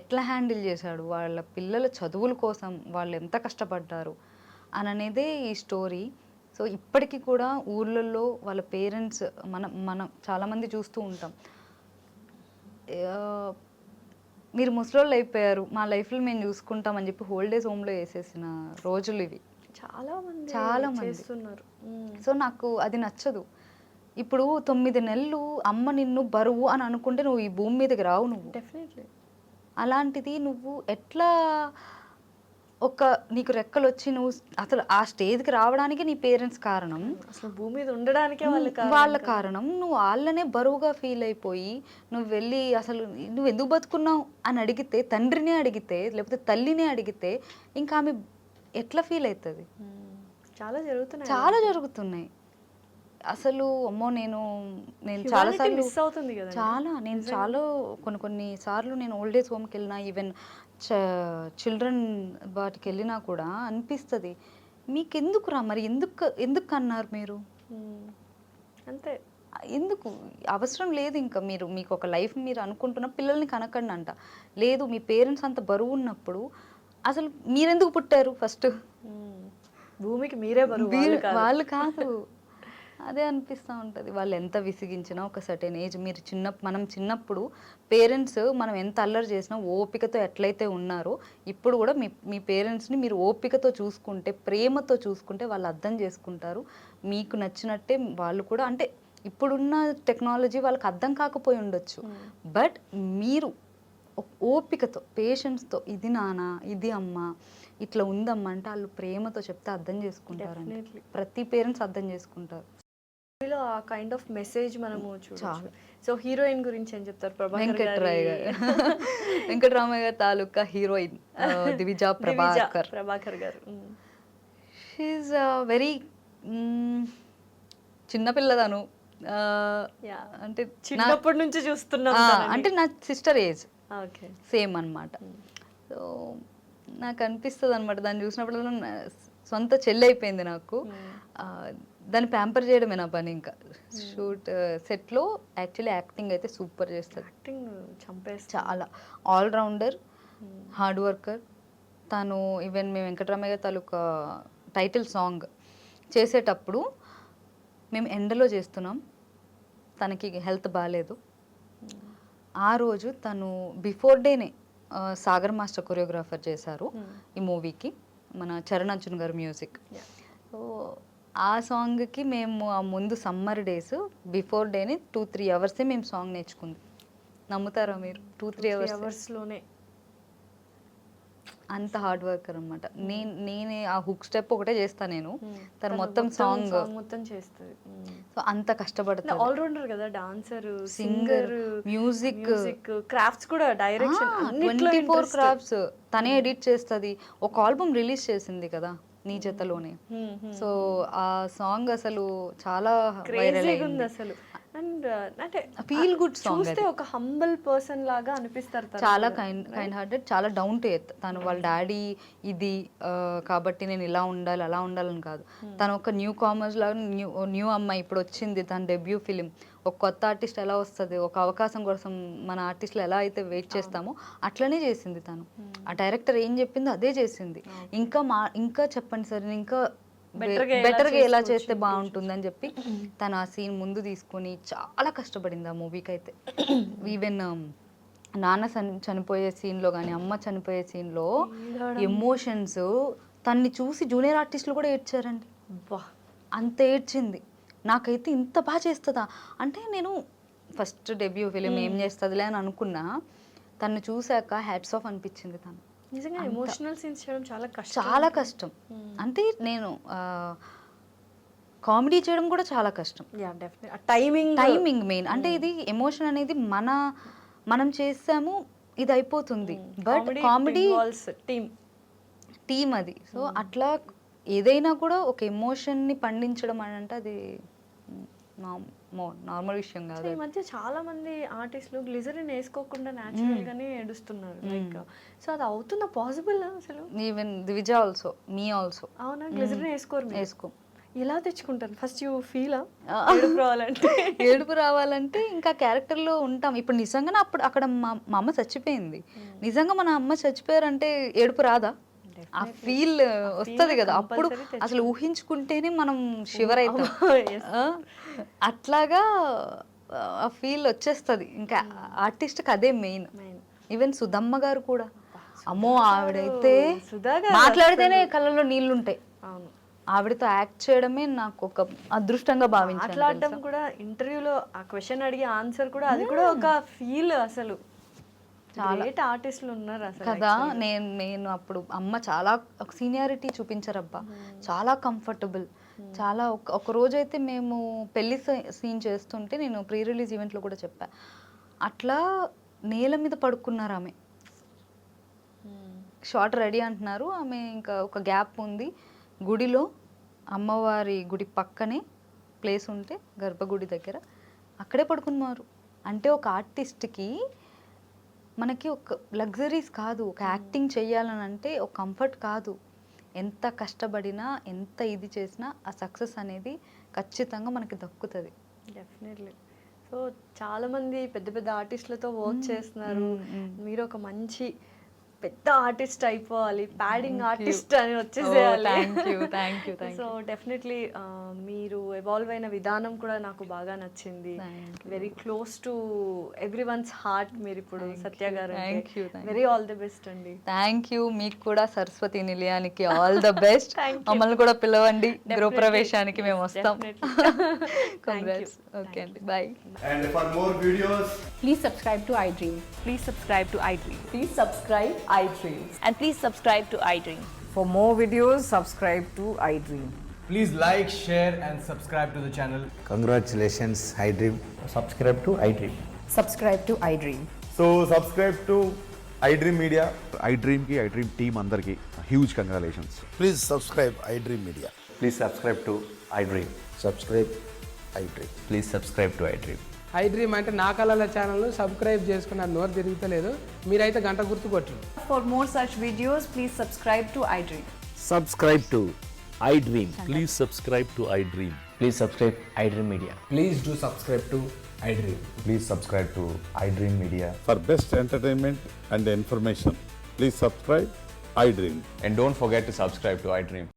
ఎట్లా హ్యాండిల్ చేశాడు, వాళ్ళ పిల్లల చదువుల కోసం వాళ్ళు ఎంత కష్టపడ్డారు అని అనేదే ఈ స్టోరీ. సో ఇప్పటికీ కూడా ఊర్లలో వాళ్ళ పేరెంట్స్ మనం చాలామంది చూస్తూ ఉంటాం, మీరు ముసలోళ్ళు అయిపోయారు మా లైఫ్లో మేము చూసుకుంటామని చెప్పి హోల్డేజ్ హోమ్లో వేసేసిన రోజులు ఇవి. చాలా మంది
చేస్తున్నారు.
సో నాకు అది నచ్చదు. ఇప్పుడు 9 నెలలు అమ్మ నిన్ను బరువు అని అనుకుంటే నువ్వు ఈ భూమి మీదకి రావు. నువ్వు
డెఫినెట్లీ
అలాంటిది నువ్వు ఎట్లా నీకు రెక్కలు వచ్చి నువ్వు అసలు ఆ స్టేజ్కి రావడానికి నీ పేరెంట్స్ కారణం,
అసలు భూమి మీద ఉండడానికే
వాళ్ళ కారణం. నువ్వు వాళ్ళనే బరువుగా ఫీల్ అయిపోయి నువ్వు వెళ్ళి అసలు నువ్వు ఎందుకు బతుకున్నావు అని అడిగితే, తండ్రినే అడిగితే లేకపోతే తల్లినే అడిగితే ఇంకా ఆమె ఎట్లా ఫీల్ అవుతుంది? చాలా జరుగుతున్నాయి అసలు. అమ్మో నేను చాలా కొన్ని సార్లు నేను ఓల్డ్ ఏజ్ హోమ్కి వెళ్ళినా, ఈవెన్ చిల్డ్రన్ వాటికి వెళ్ళినా కూడా అనిపిస్తుంది, మీకెందుకురా మరి, ఎందుకు అన్నారు మీరు,
అంతే.
ఎందుకు అవసరం లేదు. ఇంకా మీకు ఒక లైఫ్ మీరు అనుకుంటున్న పిల్లల్ని కనకండి అంట. లేదు, మీ పేరెంట్స్ అంత బరువు ఉన్నప్పుడు అసలు మీరెందుకు పుట్టారు ఫస్ట్?
భూమికి మీరే బరువు,
వాళ్ళు కాదు. అదే అనిపిస్తూ ఉంటుంది. వాళ్ళు ఎంత విసిగించినా ఒక సర్టెన్ ఏజ్, మనం చిన్నప్పుడు పేరెంట్స్ మనం ఎంత అల్లరి చేసినా ఓపికతో ఎట్లయితే ఉన్నారో ఇప్పుడు కూడా మీ పేరెంట్స్ని మీరు ఓపికతో చూసుకుంటే, ప్రేమతో చూసుకుంటే వాళ్ళు అర్థం చేసుకుంటారు. మీకు నచ్చినట్టే వాళ్ళు కూడా, అంటే ఇప్పుడున్న టెక్నాలజీ వాళ్ళకి అర్థం కాకపోయి ఉండొచ్చు, బట్ మీరు ఓపికతో పేషెన్స్తో ఇది నాన్న ఇది అమ్మ ఇట్లా ఉందమ్మా అంటే వాళ్ళు ప్రేమతో చెప్తే అర్థం చేసుకుంటారు. ప్రతి పేరెంట్స్ అర్థం చేసుకుంటారు.
ఆ కైండ్ ఆఫ్ మెసేజ్ మనము చూడాలి. సో హీరోయిన్ గురించి ఏం చెప్తారు?
వెంకట్రామయ్య గారు. వెంకట్రామయ్య గారు తాలూకా హీరోయిన్ దివిజా ప్రభాకర్ గారు. షీఈ్ వెరీ చిన్నపిల్లదను, అంటే
చిన్నప్పటి నుంచి చూస్తున్నాం,
అంటే నా సిస్టర్ ఏజ్ సేమ్ అనమాట. సో నాకు అనిపిస్తుంది అనమాట దాన్ని చూసినప్పుడు సొంత చెల్లి అయిపోయింది నాకు. దాన్ని ప్యాంపర్ చేయడమే నా పని. ఇంకా సెట్లో యాక్చువల్లీ యాక్టింగ్ అయితే సూపర్ చేస్తుంది, చాలా ఆల్రౌండర్, హార్డ్ వర్కర్ తను. ఈవెన్ మేము వెంకటరామయ్య తాలూకా టైటిల్ సాంగ్ చేసేటప్పుడు మేము ఎండలో చేస్తున్నాం, తనకి హెల్త్ బాగాలేదు. ఆ రోజు తను బిఫోర్ డేనే సాగర్ మాస్టర్ కొరియోగ్రాఫర్ చేశారు ఈ మూవీకి, మన చరణ్ అర్జున్ గారు మ్యూజిక్. సో ఆ సాంగ్కి మేము ఆ ముందు సమ్మర్ డేస్ బిఫోర్ డేని 2-3 అవర్సే మేము సాంగ్ నేర్చుకుంది. నమ్ముతారా మీరు? 2-3 అవర్స్లోనే. అంత హార్డ్ వర్కర్ అనమాట. నేనే ఆ హుక్ స్టెప్ ఒకటే చేస్తా నేను, తను మొత్తం సాంగ్
మొత్తం చేస్తుంది.
సో అంత కష్టపడుతుంది.
ఆల్రౌండర్ కదా, డాన్సర్, సింగర్,
మ్యూజిక్,
క్రాఫ్ట్స్ కూడా, డైరెక్షన్,
24 క్రాఫ్ట్స్ తనే ఎడిట్ చేస్తుంది. ఒక ఆల్బమ్ రిలీజ్ చేసింది కదా నీ జతలోనే. సో ఆ సాంగ్ అసలు చాలా వైరల్ అయింది అసలు.
అండ్ అంటే
ఫీల్ గుడ్ సాంగ్.
చూస్తే ఒక హంబల్ పర్సన్ లాగా అనిపిస్తారు.
చాలా కైండ్ హార్టెడ్, చాలా డౌన్ టు ఎర్త్. తను వాళ్ళ డాడీ ఇది కాబట్టి నేను ఇలా ఉండాలి అలా ఉండాలని కాదు. తను ఒక న్యూ కామర్స్ లాగా, న్యూ అమ్మాయి ఇప్పుడు వచ్చింది, తన డెబ్యూ ఫిలిం. ఒక కొత్త ఆర్టిస్ట్ ఎలా వస్తుంది, ఒక అవకాశం కోసం మన ఆర్టిస్టులు ఎలా అయితే వెయిట్ చేస్తామో అట్లనే చేసింది తను. ఆ డైరెక్టర్ ఏం చెప్పిందో అదే చేసింది. ఇంకా చెప్పండి సార్, ఇంకా బెటర్గా ఎలా చేస్తే బాగుంటుంది అని చెప్పి తను ఆ సీన్ ముందు తీసుకొని చాలా కష్టపడింది ఆ మూవీకి అయితే. ఈవెన్ నాన్న చనిపోయే సీన్లో కానీ, అమ్మ చనిపోయే సీన్లో ఎమోషన్స్ తన్ని చూసి జూనియర్ ఆర్టిస్టులు కూడా ఏడ్చారండి. అంత ఏడ్చింది. నాకైతే ఇంత బాగా చేస్తుందా అంటే, నేను ఫస్ట్ డెబ్యూ ఫిలిం ఏం చేస్తుందిలే అని అనుకున్నా, తను చూశాక హ్యాట్స్ ఆఫ్ అనిపించింది. తను
నిజంగా ఎమోషనల్ సీన్స్ చేయడం
చాలా కష్టం. అంటే నేను కామెడీ చేయడం కూడా చాలా కష్టం. Timing main. అంటే ఇది ఎమోషన్ అనేది మనం చేసాము, ఇది అయిపోతుంది. బట్ కామెడీ టీమ్ అది. సో అట్లా ఏదైనా కూడా ఒక ఎమోషన్ని పండించడం అని అంటే అది నార్మల్ విషయం కాదు.
ఈ మధ్య చాలా మంది ఆర్టిస్టులు గ్లిజరిన్ వేసుకోకుండా న్యాచురల్ గానే ఏడుస్తున్నారు. లైక్ సో అది అవుతుందా, పాసిబుల్ అసలు?
ఈవెన్ దివిజా ఆల్సో, మీ ఆల్సో.
అవునా? గ్లిజరిన్ వేసుకో ఎలా తెచ్చుకుంటారు? ఫస్ట్ యూ ఫీల్ ఏడుపు
రావాలంటే ఇంకా క్యారెక్టర్లో ఉంటాం. ఇప్పుడు నిజంగానే అక్కడ మా అమ్మ చచ్చిపోయింది, నిజంగా మన అమ్మ చచ్చిపోయారంటే ఏడుపు రాదా? ఆ ఫీల్ వస్తుంది కదా అప్పుడు. అసలు ఊహించుకుంటేనే మనం షివర్ అవుతాం. అట్లాగా ఆ ఫీల్ వచ్చేస్తుంది. ఇంకా ఆర్టిస్ట్కి అదే మెయిన్. ఈవెన్ సుధమ్మ గారు కూడా, అమ్మో ఆవిడైతే మాట్లాడితేనే కళ్ళలో నీళ్ళు ఉంటాయి. ఆవిడతో యాక్ట్ చేయడమే నాకు ఒక అదృష్టంగా భావించాను.
మాట్లాడడం కూడా, ఇంటర్వ్యూలో ఆ క్వశ్చన్ అడిగే ఆన్సర్ కూడా, అది కూడా ఒక ఫీల్. అసలు చాలా ఆర్టిస్టులు ఉన్నారు అసలు
కదా. నేను అప్పుడు అమ్మ చాలా సీనియారిటీ చూపించారబ్బా, చాలా కంఫర్టబుల్. చాలా ఒక రోజు అయితే మేము పెళ్లి సీన్ చేస్తుంటే, నేను ప్రీ రిలీజ్ ఈవెంట్లో కూడా చెప్పా, అట్లా నేల మీద పడుకున్నారు ఆమె. షార్ట్ రెడీ అంటున్నారు, ఆమె ఇంకా ఒక గ్యాప్ ఉంది గుడిలో, అమ్మవారి గుడి పక్కనే ప్లేస్ ఉంటే గర్భగుడి దగ్గర, అక్కడే పడుకున్నారు. అంటే ఒక ఆర్టిస్ట్కి మనకి ఒక లగ్జరీస్ కాదు, ఒక యాక్టింగ్ చేయాలని అంటే ఒక కంఫర్ట్ కాదు. ఎంత కష్టపడినా ఎంత ఇది చేసినా ఆ సక్సెస్ అనేది ఖచ్చితంగా మనకి దక్కుతుంది.
డెఫినెట్లీ. సో చాలామంది పెద్ద పెద్ద ఆర్టిస్టులతో వర్క్ చేస్తున్నారు. మీరు ఒక మంచి పెద్ద ఆర్టిస్ట్ అయిపోవాలి, ప్యాడింగ్ ఆర్టిస్ట్ అని వచ్చేసేయాలి.
Thank you.
సో డెఫినెట్లీ మీరు ఎవాల్వ్ అయిన విధానం కూడా నాకు బాగా నచ్చింది. Very close to everyone's heart మీరు ఇప్పుడు, సత్య గారు. వెరీ ఆల్ ది బెస్ట్ అండి.
Thank you. మీకు కూడా సరస్వతి నిలయానికి ఆల్ ద బెస్ట్. మమ్మల్ని కూడా పిలవండి గృహప్రవేశానికి, మేము వస్తాం. ఓకే అండి, bye.
And for more videos,
Please subscribe to iDream.
Please subscribe to iDream.
Please subscribe iDream.
And please subscribe to iDream.
For more videos, subscribe to iDream.
please like, share, and subscribe to the channel.
Congratulations, iDream.
subscribe to iDream.
Subscribe to iDream.
So subscribe to iDream Media.
iDream team అందరికి huge congratulations.
Please subscribe iDream Media.
Please subscribe to iDream.
Subscribe iDream.
Please subscribe to iDream.
iDream అంటే నా కళల ఛానల్ను subscribe చేసుకున్న నోరు తిరుగుతలేదు, మీరైతే గంట గుర్తు కొట్టండి.
For more such videos, please subscribe to iDream.
Subscribe to iDream.
Please subscribe to iDream.
Please subscribe iDream Media.
Please do subscribe to iDream.
Please subscribe to iDream Media.
For best entertainment and information, please subscribe iDream.
And don't forget to subscribe to iDream.